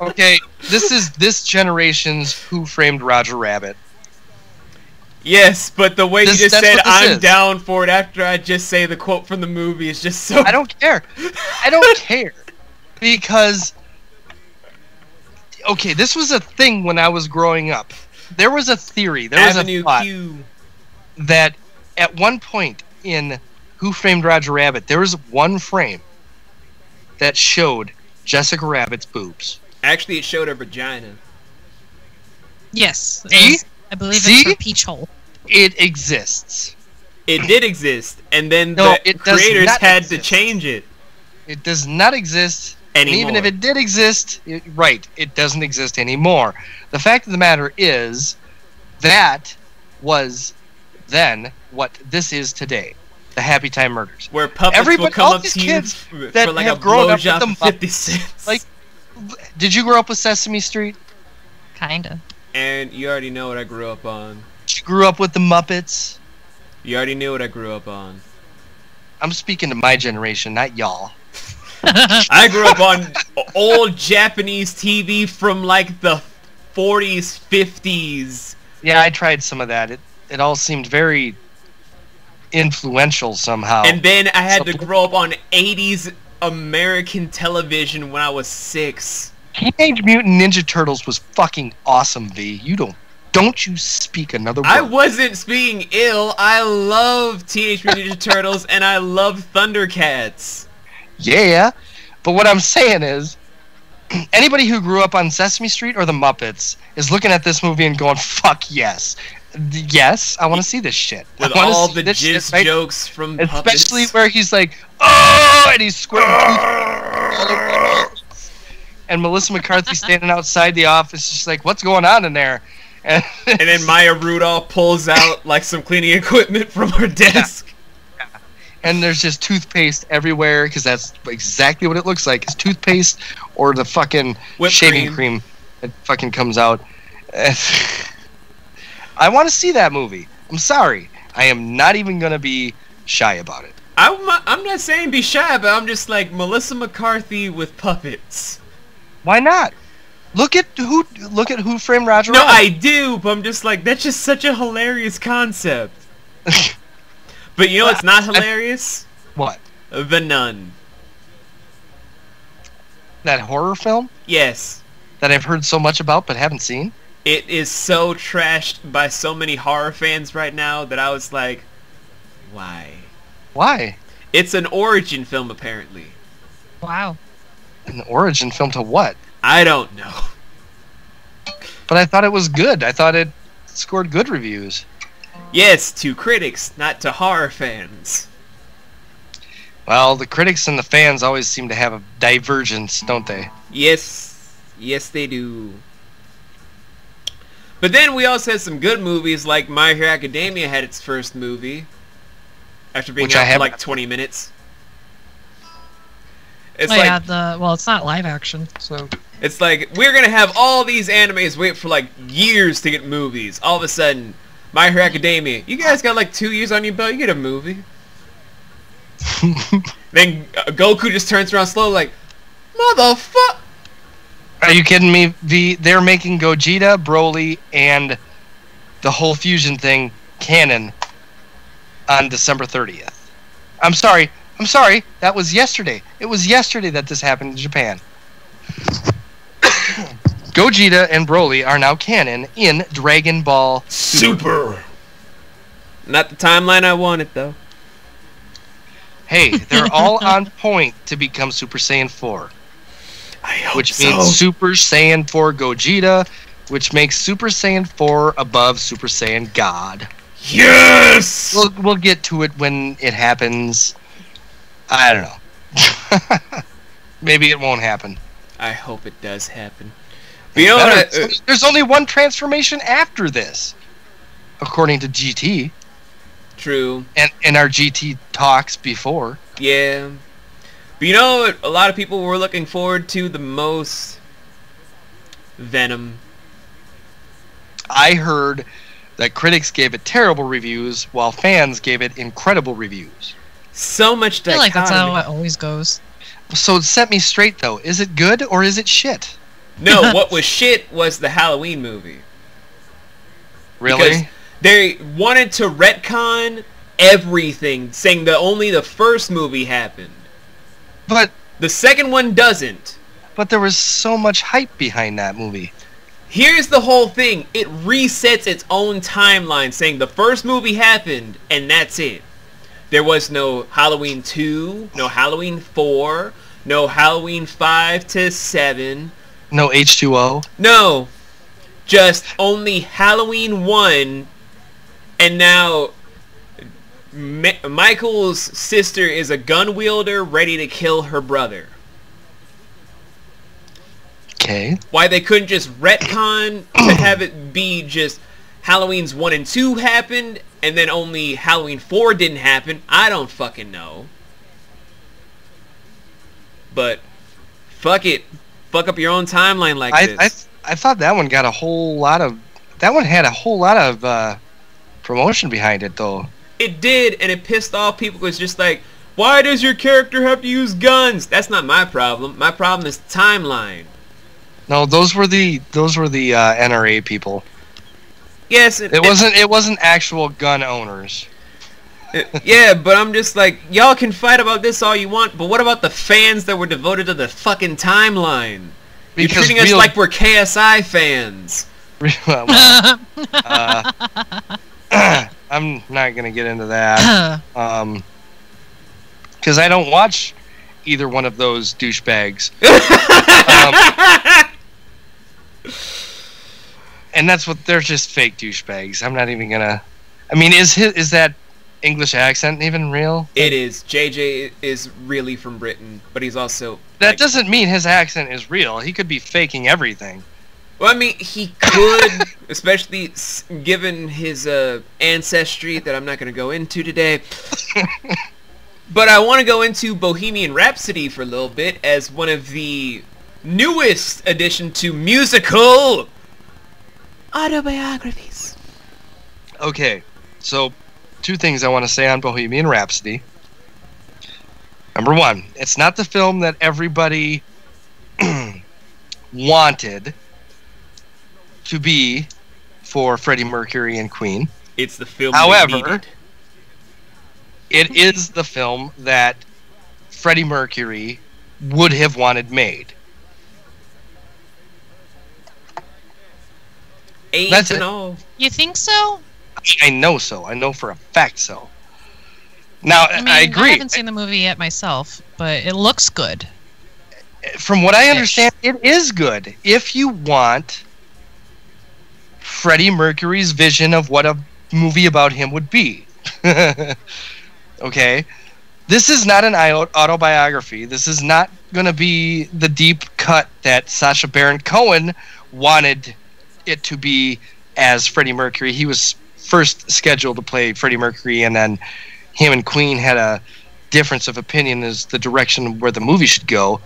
Okay, this is this generation's Who Framed Roger Rabbit. Yes, but the way you just that's said what this I'm is. down for it after I just say the quote from the movie is just so... I don't care. I don't care. Because, okay, this was a thing when I was growing up. There was a theory, there was Avenue a thought Q. that at one point in Who Framed Roger Rabbit, there was one frame that showed Jessica Rabbit's boobs. Actually, it showed her vagina. Yes. See? I believe See? it's her peach hole. It exists. It did exist, and then No, the it does creators not had to exist. change it. It does not exist. And Anymore. even if it did exist, it doesn't exist anymore. The fact of the matter is, that was then what this is today. The Happy Time Murders. Where puppets will come up to you for like a blowjob for 50 cents. Like, did you grow up with Sesame Street? Kinda. And you already know what I grew up on. You grew up with the Muppets? You already knew what I grew up on. I'm speaking to my generation, not y'all. I grew up on old Japanese TV from like the 40s, 50s. Yeah, I tried some of that. It all seemed very influential somehow. And then I had to grow up on 80s American television when I was 6. Teenage Mutant Ninja Turtles was fucking awesome, V. Don't you speak another word. I wasn't speaking ill. I love Teenage Mutant Ninja Turtles and I love Thundercats. Yeah, but what I'm saying is, anybody who grew up on Sesame Street or the Muppets is looking at this movie and going, fuck yes. Yes, I want to see this shit. With all the jizz shit, jokes from especially puppets. Where he's like, oh, and he's squirting all over. And Melissa McCarthy standing outside the office, just like, what's going on in there? And then Maya Rudolph pulls out like some cleaning equipment from her desk. Yeah. And there's just toothpaste everywhere, because that's exactly what it looks like. It's toothpaste or the fucking whipped shaving cream that fucking comes out. I want to see that movie. I'm sorry. I am not even going to be shy about it. I'm not saying be shy, but I'm just like Melissa McCarthy with puppets. Why not? Look at Who Framed Roger No, Rabbit. I do, but I'm just like, that's just such a hilarious concept. But you know what's not hilarious? What? The Nun. That horror film? Yes. That I've heard so much about but haven't seen? It is so trashed by so many horror fans right now that I was like, why? Why? It's an origin film, apparently. Wow. An origin film to what? I don't know. But I thought it was good. I thought it scored good reviews. Yes, to critics, not to horror fans. Well, the critics and the fans always seem to have a divergence, don't they? Yes. Yes, they do. But then we also had some good movies, like My Hero Academia had its first movie. After being out for like 20 minutes. It's it's not live action, so... It's like, we're gonna have all these animes wait for like years to get movies. All of a sudden, My Hero Academia, you guys got like 2 years on your belt, you get a movie. Then Goku just turns around slow like, motherfuck! Are you kidding me? They're making Gogeta, Broly, and the whole fusion thing canon on December 30th. I'm sorry. That was yesterday. It was yesterday that this happened in Japan. Gogeta and Broly are now canon in Dragon Ball Super. Not the timeline I wanted, though. Hey, they're all on point to become Super Saiyan 4. I hope which means Super Saiyan 4 Gogeta, which makes Super Saiyan 4 above Super Saiyan God. Yes! We'll get to it when it happens. I don't know. Maybe it won't happen. I hope it does happen. But you know what? There's only one transformation after this, according to GT. True. And in our GT talks before. Yeah. But you know what a lot of people were looking forward to the most? Venom. I heard that critics gave it terrible reviews, while fans gave it incredible reviews. So much dichotomy. I feel like that's how it always goes. So set me straight, though. Is it good or is it shit? No, what was shit was the Halloween movie. Really? Because they wanted to retcon everything, saying that only the first movie happened. But the second one doesn't. But there was so much hype behind that movie. Here's the whole thing. It resets its own timeline, saying the first movie happened, and that's it. There was no Halloween 2, no Halloween 4, no Halloween 5 to 7. No H2O? No. Just only Halloween 1, and now Michael's sister is a gun wielder ready to kill her brother. Okay. Why they couldn't just retcon to have it be just Halloween's 1 and 2 happened, and then only Halloween 4 didn't happen. I don't fucking know. But fuck it. Fuck up your own timeline like this. I thought that one got a whole lot of... That one had a whole lot of promotion behind it, though. It did, and it pissed off people. It's just like, why does your character have to use guns? That's not my problem. My problem is timeline. No, those were the NRA people. Yes, it wasn't actual gun owners. Yeah, but I'm just like, y'all can fight about this all you want, but what about the fans that were devoted to the fucking timeline? You're treating us like we're KSI fans. I'm not gonna get into that, because I don't watch either one of those douchebags. And that's what they're just fake douchebags. I'm not even gonna. I mean, is that English accent even real? It is. JJ is really from Britain, but he's also... That doesn't mean his accent is real. He could be faking everything. Well, I mean, he could, especially given his ancestry that I'm not going to go into today. But I want to go into Bohemian Rhapsody for a little bit as one of the newest addition to musical autobiographies. Okay, so 2 things I want to say on Bohemian Rhapsody. Number 1, it's not the film that everybody wanted to be for Freddie Mercury and Queen. It's the film. However, it is the film that Freddie Mercury would have wanted made. That's and all. You think so? I know so. I know for a fact so. Now, I mean, I agree. I haven't seen the movie yet myself, but it looks good. From what I understand, it is good. If you want Freddie Mercury's vision of what a movie about him would be. Okay? This is not an autobiography. This is not going to be the deep cut that Sacha Baron Cohen wanted it to be as Freddie Mercury. He was first scheduled to play Freddie Mercury, and then him and Queen had a difference of opinion as the direction where the movie should go.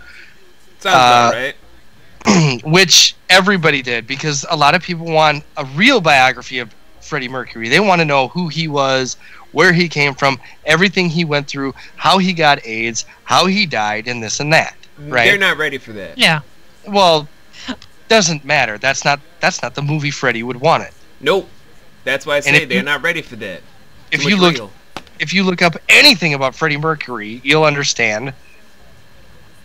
Sounds about right. Which everybody did, because a lot of people want a real biography of Freddie Mercury. They want to know who he was, where he came from, everything he went through, how he got AIDS, how he died, and this and that. Right? They're not ready for that. Yeah. Well, doesn't matter. That's not the movie Freddie would want it. Nope. That's why I say they're not ready for that. If you look up anything about Freddie Mercury, you'll understand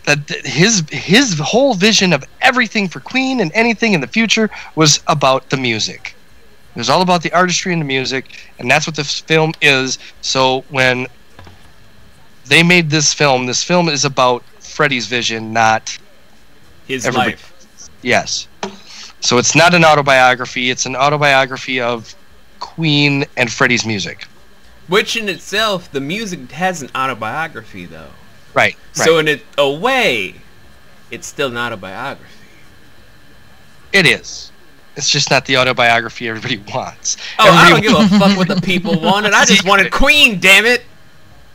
that his whole vision of everything for Queen and anything in the future was about the music. It was all about the artistry and the music, and that's what this film is. So when they made this film is about Freddie's vision, not his life. Yes. So it's not an autobiography. It's an autobiography of Queen and Freddie's music. Which in itself, the music has an autobiography, though. Right. So in a way, it's still an autobiography. It is. It's just not the autobiography everybody wants. Oh, I don't give a fuck what the people wanted. I just wanted Queen, damn it.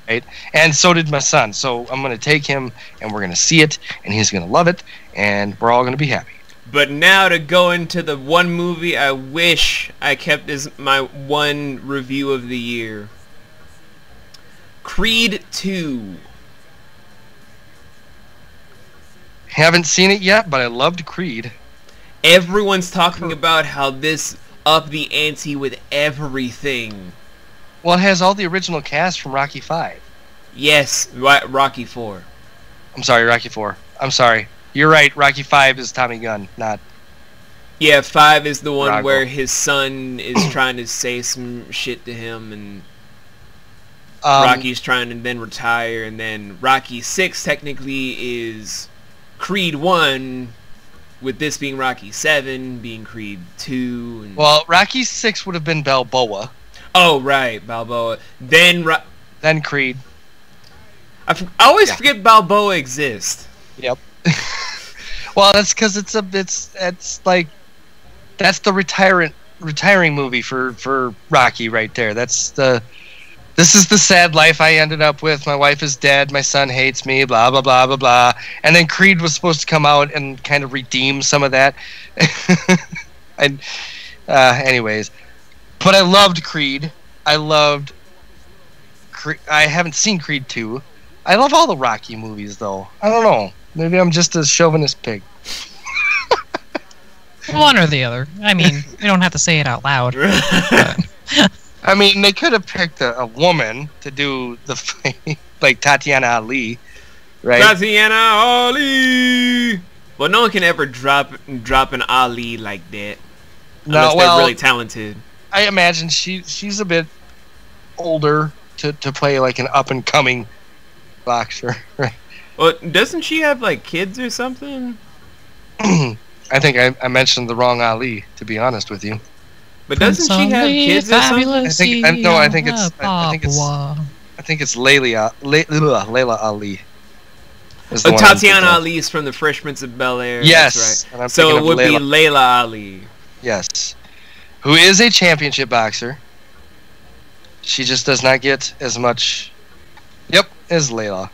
Right? And so did my son. So I'm going to take him, and we're going to see it, and he's going to love it, and we're all going to be happy. But now to go into the one movie I wish I kept as my one review of the year. Creed 2. Haven't seen it yet, but I loved Creed. Everyone's talking about how this upped the ante with everything. Well, it has all the original cast from Rocky 5. Yes, Rocky 4. I'm sorry, Rocky 4. I'm sorry. You're right, Rocky 5 is Tommy Gunn, not... Yeah, 5 is the one Drago. where his son is trying to say some shit to him, and Rocky's trying to then retire, and then Rocky 6 technically is Creed 1, with this being Rocky 7, being Creed 2. And... Well, Rocky 6 would have been Balboa. Oh, right, Balboa. Then Creed. I always forget Balboa exists. Yep. Well, that's because it's like that's the retirement retiring movie for Rocky right there. This is the sad life I ended up with. My wife is dead. My son hates me. Blah blah blah blah blah. And then Creed was supposed to come out and kind of redeem some of that. And anyways, but I loved Creed. I haven't seen Creed 2. I love all the Rocky movies, though. I don't know. Maybe I'm just a chauvinist pig. One or the other. I mean, we don't have to say it out loud. I mean, they could have picked a woman to do the fight, like Tatiana Ali, right? Tatiana Ali! Well, no one can ever drop an Ali like that. Unless they're really talented. I imagine she's a bit older to play like an up-and-coming boxer, right? Well, doesn't she have like kids or something? I think I mentioned the wrong Ali, to be honest with you. But doesn't she have kids or something? I think it's Layla Ali. Tatiana Ali is from the Fresh Prince of Bel-Air. Yes, that's right. So it would be Layla Ali. Yes, who is a championship boxer. She just does not get as much. Yep, as Layla.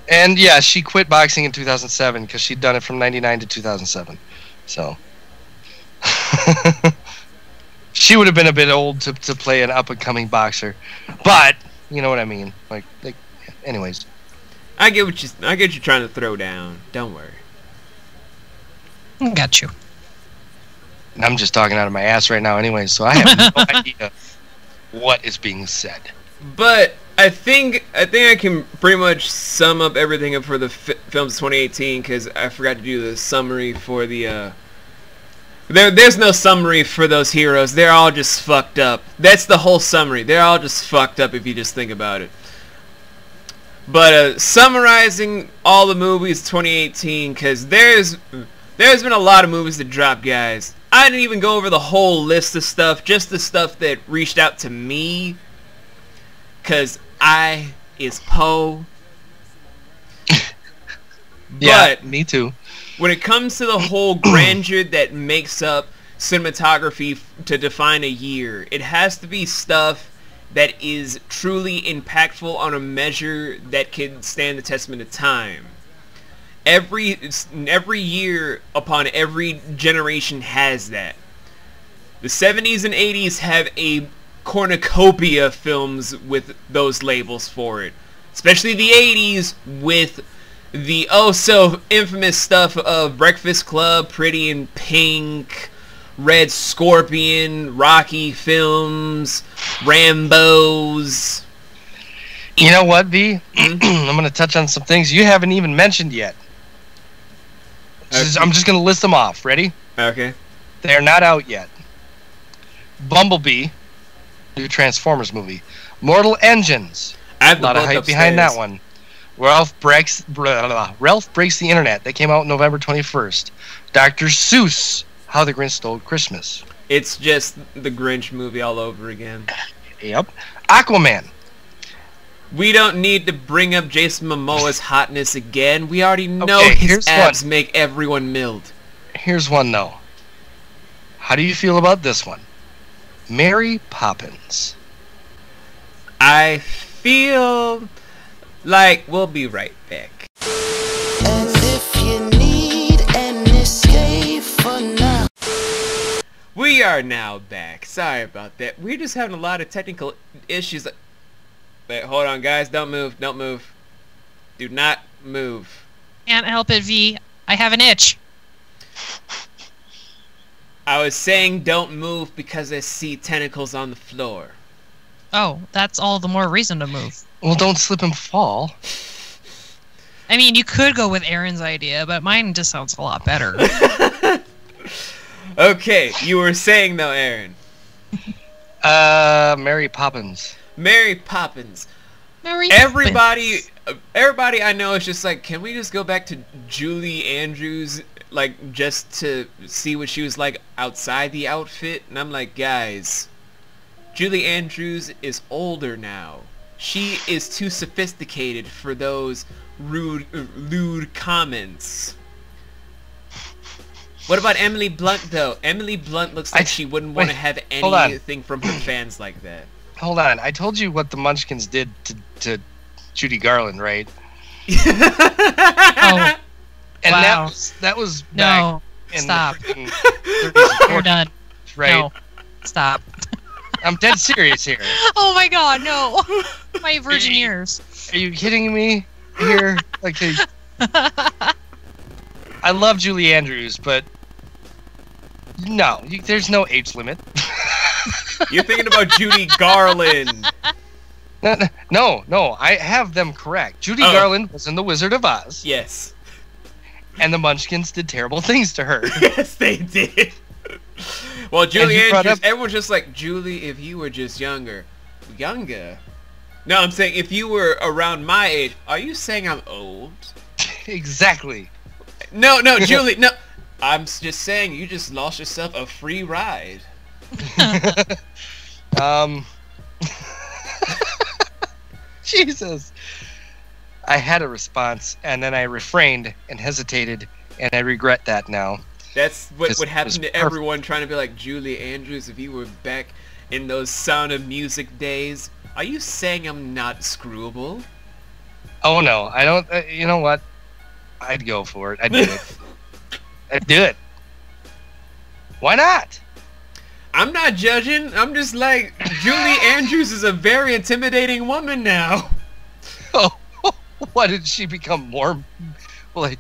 And yeah, she quit boxing in 2007 because she'd done it from 99 to 2007. So she would have been a bit old to play an up-and-coming boxer. But you know what I mean. Like anyways. I get what you're trying to throw down. Don't worry. Got you. And I'm just talking out of my ass right now anyway, so I have no idea what is being said. But I think I can pretty much sum up everything up for the films 2018 because I forgot to do the summary for the there's no summary for those heroes. They're all just fucked up. That's the whole summary. They're all just fucked up if you just think about it. But summarizing all the movies 2018 because there's been a lot of movies that dropped, guys. I didn't even go over the whole list of stuff, just the stuff that reached out to me. Because I is Poe. Yeah, me too. When it comes to the whole grandeur that makes up cinematography to define a year, it has to be stuff that is truly impactful on a measure that can stand the testament of time. Every year upon every generation has that. The 70s and 80s have a cornucopia of films with those labels for it. Especially the 80s with the oh-so infamous stuff of Breakfast Club, Pretty in Pink, Red Scorpion, Rocky films, Rambos. You know what, V? I'm going to touch on some things you haven't even mentioned yet. I'm just going to list them off. Ready? Okay. They're not out yet. Bumblebee, new Transformers movie. Mortal Engines. I have a lot of hype behind that one. Ralph Breaks the Internet. That came out November 21st. Dr. Seuss, How the Grinch Stole Christmas. It's just the Grinch movie all over again. Yep. Aquaman. We don't need to bring up Jason Momoa's hotness again. We already know his abs make everyone mild. Here's one, though. How do you feel about this one? Mary Poppins. I feel like we'll be right back. And if you need an escape for now. We are now back. Sorry about that. We're just having a lot of technical issues. Wait, hold on, guys. Don't move. Don't move. Do not move. Can't help it, V. I have an itch. I was saying don't move because I see tentacles on the floor. Oh, that's all the more reason to move. Well, don't slip and fall. I mean, you could go with Aaron's idea, but mine just sounds a lot better. Okay, you were saying though, Aaron. Mary Poppins. Mary Poppins. Everybody I know is just like, can we just go back to Julie Andrews, like, just to see what she was like outside the outfit? And I'm like, guys, Julie Andrews is older now. She is too sophisticated for those lewd comments. What about Emily Blunt, though? Emily Blunt looks like she wouldn't want to have anything from her fans like that. Hold on. I told you what the Munchkins did to Judy Garland, right? Oh, And wow. that was No, back in stop. the freaking 30s and 40s, You're done. right? No, stop. I'm dead serious here. Oh my God, no! My virgin ears. Are you kidding me? Here, like I love Julie Andrews, but no, there's no age limit. You're thinking about Judy Garland. No, I have them correct. Judy Garland was in The Wizard of Oz. Yes. And the Munchkins did terrible things to her. Yes, they did. Well, Julie you brought Andrews, up- everyone's just like, Julie, if you were just younger. Younger? No, I'm saying if you were around my age. Are you saying I'm old? Exactly. No, Julie, no. I'm just saying you just lost yourself a free ride. Jesus. I had a response, and then I refrained and hesitated, and I regret that now. That's what would happen to perfect. everyone trying to be like, Julie Andrews, if you were back in those Sound of Music days. Are you saying I'm not screwable? Oh no, I don't. You know what? I'd go for it. I'd do it. I'd do it. Why not? I'm not judging. I'm just like, Julie Andrews is a very intimidating woman now. Oh, what did she become more? Like,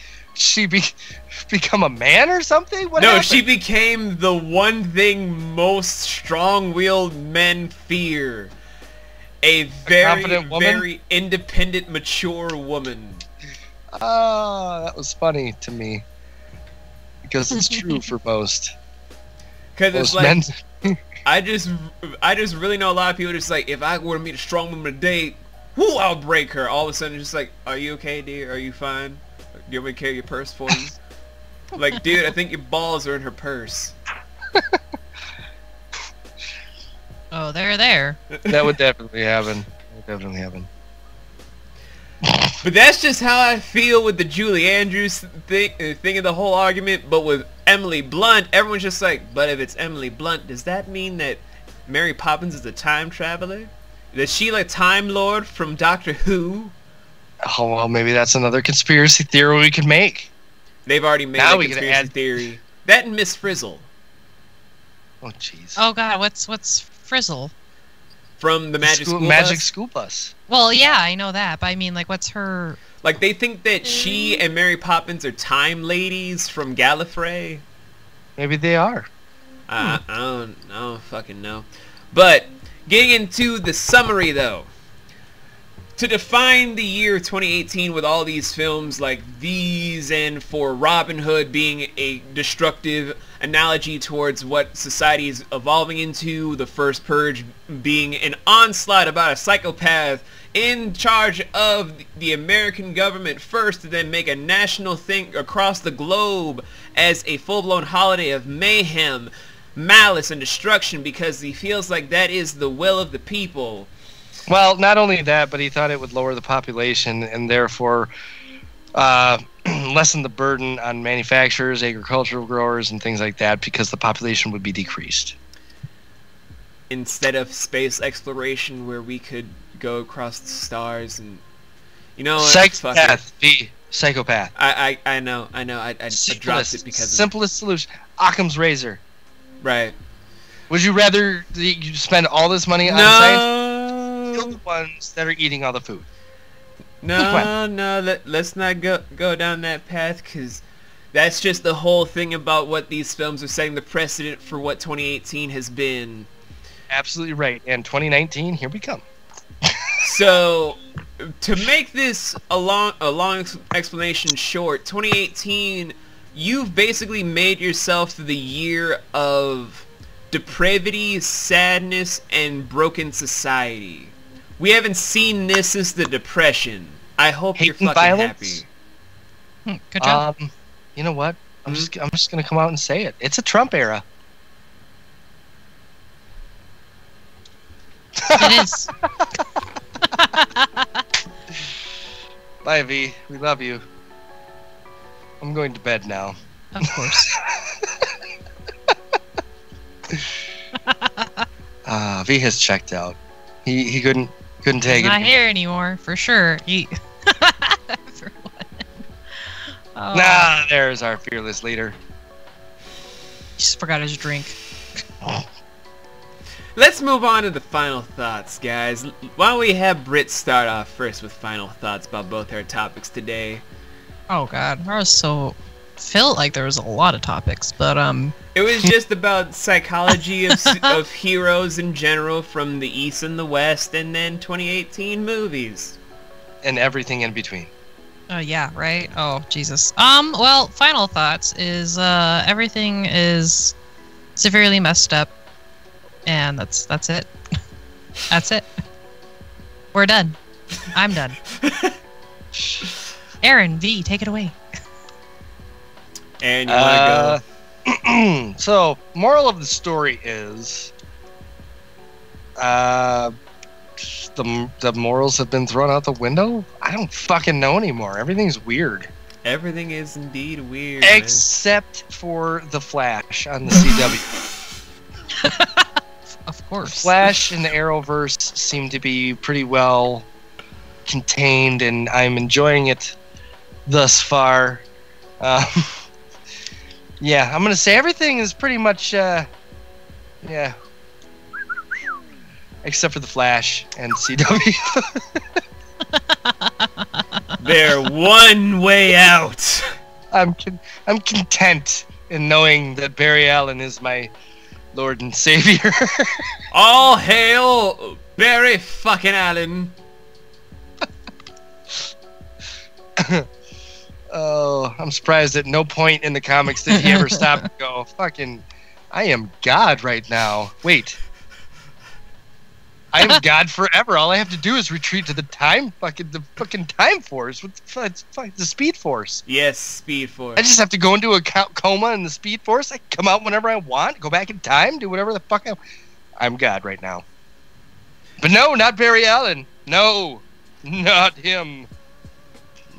become a man or something? What No, happened? she became the one thing most strong-willed men fear. A very, confident woman? very independent, mature woman. Oh, that was funny to me. Because it's true for most. Because it's Most like, men. I just really know a lot of people just like, if I were to meet a strong woman today, whoo, I'll break her. All of a sudden, it's just like, are you okay, dear? Are you fine? Do you want me to carry your purse for you? Like, dude, I think your balls are in her purse. Oh, they're there. That would definitely happen. That would definitely happen. But that's just how I feel with the Julie Andrews thing of the whole argument. But with Emily Blunt, everyone's just like, but if it's Emily Blunt, does that mean that Mary Poppins is a time traveler? Is she like Time Lord from Doctor Who? Oh, well, maybe that's another conspiracy theory we could make. They've already made Now a we can conspiracy add- theory. That and Miss Frizzle Oh, jeez. Oh God, what's Frizzle? from the Magic School Magic Bus. School Bus. Well, yeah, I know that, but I mean, like, what's her? Like, they think that she and Mary Poppins are time ladies from Gallifrey. Maybe they are. I don't fucking know. But getting into the summary, though, to define the year 2018 with all these films like these, and for Robin Hood being a destructive analogy towards what society is evolving into, The First Purge being an onslaught about a psychopath in charge of the American government first, to then make a national thing across the globe as a full-blown holiday of mayhem, malice, and destruction, because he feels like that is the will of the people. Well, not only that, but he thought it would lower the population and therefore lessen the burden on manufacturers, agricultural growers, and things like that, because the population would be decreased. Instead of space exploration where we could go across the stars and, you know, fuck it. Psychopath. Psychopath. I know. I dropped it because of simplest solution. Occam's razor. right. Would you rather you spend all this money on science? Kill No, the ones that are eating all the food. no. Let's not go down that path, because that's just the whole thing about what these films are setting the precedent for what 2018 has been. Absolutely right. And 2019, here we come. So, to make this a long explanation short, 2018, you've basically made yourself the year of depravity, sadness, and broken society. We haven't seen this since the Depression. I hope Hate you're and fucking violence? happy. Good job. You know what? I'm just gonna come out and say it. It's a Trump era. It is. Bye, V. We love you. I'm going to bed now. Of course. V has checked out. He couldn't take Not it. here anymore, for sure. For what? Oh, Nah, there's our fearless leader. just forgot his drink. Let's move on to the final thoughts, guys. Why don't we have Britt start off first with final thoughts about both our topics today? Oh god, I was so felt like there was a lot of topics, but It was just about psychology of heroes in general from the East and the West, and then 2018 movies. And everything in between. yeah, right? Oh, Jesus. Well, final thoughts is everything is severely messed up, and that's it. That's it. We're done. I'm done. Aaron, V, take it away. And you want to go? So, moral of the story is, the morals have been thrown out the window. I don't fucking know anymore. Everything's weird, Everything is indeed weird. Man. except for the Flash on the CW. Of course. Flash and the Arrowverse seem to be pretty well contained, and I'm enjoying it thus far. Yeah, I'm gonna say everything is pretty much, yeah, except for the Flash and CW. They're one way out. I'm content in knowing that Barry Allen is my Lord and Savior. All hail Barry fucking Allen. Oh, I'm surprised at no point in the comics did he ever stop and go, fucking, I am God right now. Wait. I am God forever. All I have to do is retreat to the fucking time force. It's the Speed Force. Yes, Speed Force. I just have to go into a coma in the Speed Force. I can come out whenever I want, go back in time, do whatever the fuck I'm God right now. But no, not Barry Allen. No, not him.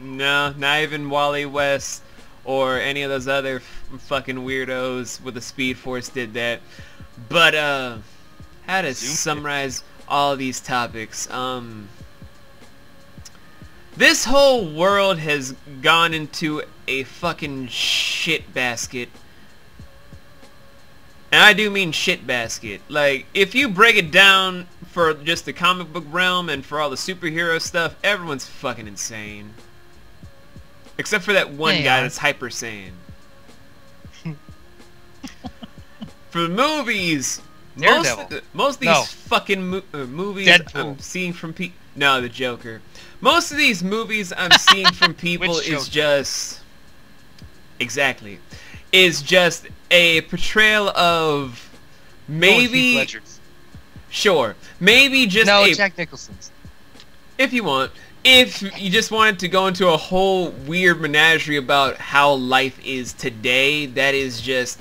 No, not even Wally West or any of those other fucking weirdos with the Speed Force did that. But how to summarize all these topics? This whole world has gone into a fucking shit basket. And I do mean shit basket. Like, if you break it down for just the comic book realm and for all the superhero stuff, everyone's fucking insane. Except for that one guy that's hyper sane. For the movies, most of these fucking movies Deadpool. I'm seeing from people... No, the Joker. Most of these movies I'm seeing from people is just... Exactly. Is just a portrayal of maybe... Heath Ledger's. Sure. Maybe just Jack Nicholson's. If you want. If you just wanted to go into a whole weird menagerie about how life is today, that is just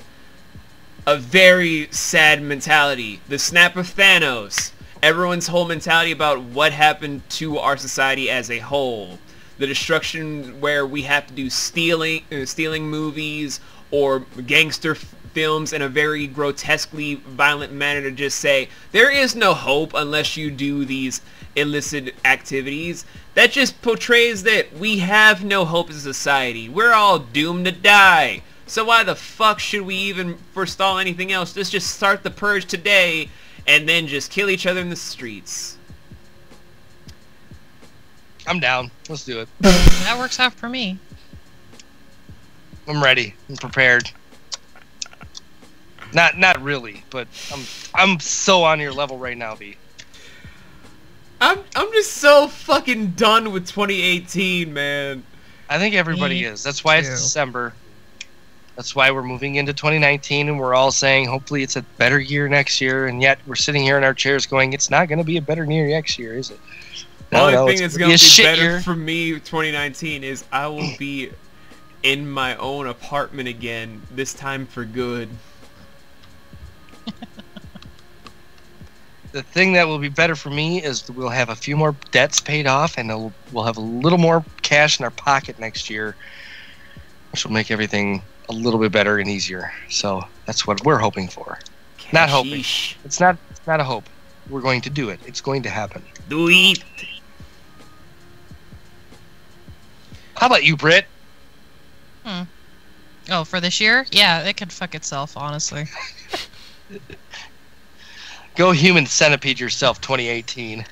a very sad mentality. The snap of Thanos. Everyone's whole mentality about what happened to our society as a whole. The destruction where we have to do stealing movies or gangster films in a very grotesquely violent manner to just say, there is no hope unless you do these illicit activities. That just portrays that we have no hope as a society. We're all doomed to die. So why the fuck should we even forestall anything else? Let's just start the purge today and then just kill each other in the streets. I'm down. Let's do it. That works out for me. I'm ready. I'm prepared. Not really, but I'm so on your level right now, V. I'm just so fucking done with 2018, man. I think everybody is. That's why it's December. That's why we're moving into 2019, and we're all saying hopefully it's a better year next year, and yet we're sitting here in our chairs going, it's not going to be a better year next year, is it? The only thing that's going to be better year for me 2019 is I will be in my own apartment again, this time for good. The thing that will be better for me is we'll have a few more debts paid off, and we'll have a little more cash in our pocket next year, which will make everything a little bit better and easier. So that's what we're hoping for. Not hoping. Sheesh. It's not a hope. We're going to do it. It's going to happen. Do it. How about you, Britt? Oh, for this year? Yeah, it can fuck itself, honestly. Go human centipede yourself, 2018.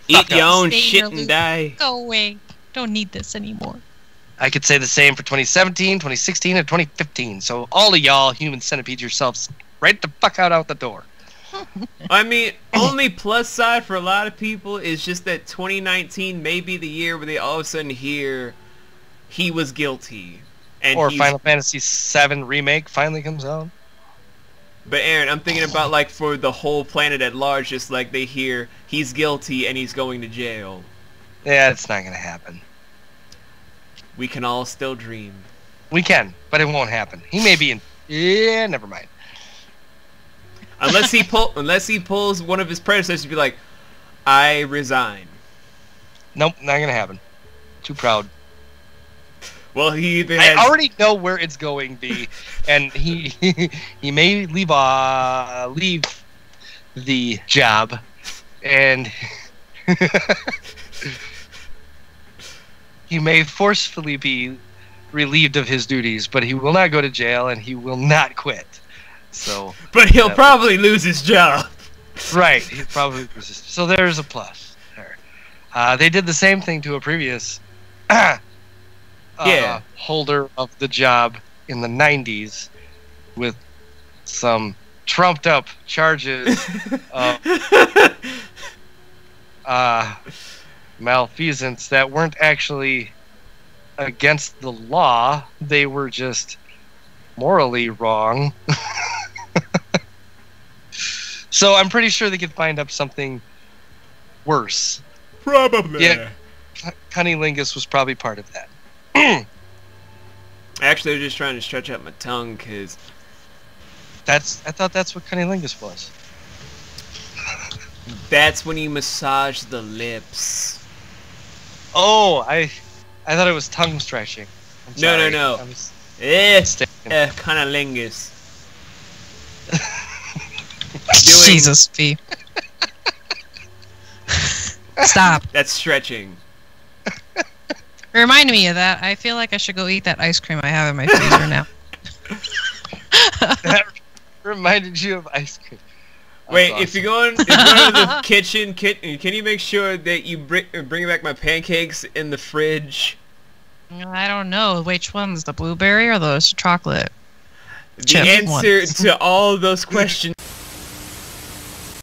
Eat your own Stay shit your and loop. die. Go away. Don't need this anymore. I could say the same for 2017, 2016, and 2015. So all of y'all human centipede yourselves right the fuck out the door. I mean, only plus side for a lot of people is just that 2019 may be the year where they all of a sudden hear he was guilty. And Or he's- Final Fantasy VII Remake finally comes out. But Aaron, I'm thinking about like for the whole planet at large, just like they hear he's guilty and he's going to jail. Yeah, it's not going to happen. We can all still dream. We can, but it won't happen. He may be in... Yeah, never mind. Unless he pulls one of his predecessors to be like, I resign. Nope, not going to happen. Too proud. Well, he either has... I already know where it's going, B, and he may leave the job, and he may forcefully be relieved of his duties, but he will not go to jail, and he will not quit. So, But he'll probably lose his job. right, he probably loses. So there's a plus there. They did the same thing to a previous holder of the job in the 90s with some trumped up charges of malfeasance that weren't actually against the law. They were just morally wrong. So I'm pretty sure they could find up something worse. Probably. Yeah, Cunnilingus was probably part of that. Actually, I was just trying to stretch out my tongue, because... I thought that's what Cunnilingus was. That's when you massage the lips. Oh, I thought it was tongue stretching. I'm No, sorry. no. I was Kind mistaken. of lingus. Jesus, B. Stop. That's stretching. Remind me of that. I feel like I should go eat that ice cream I have in my freezer now. That reminded you of ice cream. That's Wait, awesome. if you go into the kitchen, can you make sure that you bring back my pancakes in the fridge? I don't know. Which one's the blueberry or the chocolate? The Chip answer ones. to all those questions.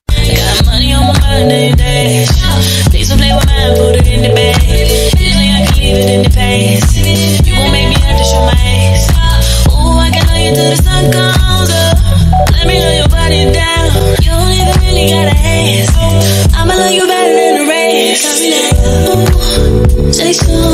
Got money on my mind every day. Please don't play with mine, put it in the bag. Usually I can leave it in the past. You won't make me have to show my ass. Ooh, I can love you till the sun comes up. Let me love your body down. You don't even really gotta ask. I'ma love you better than the rest. Ooh, say so.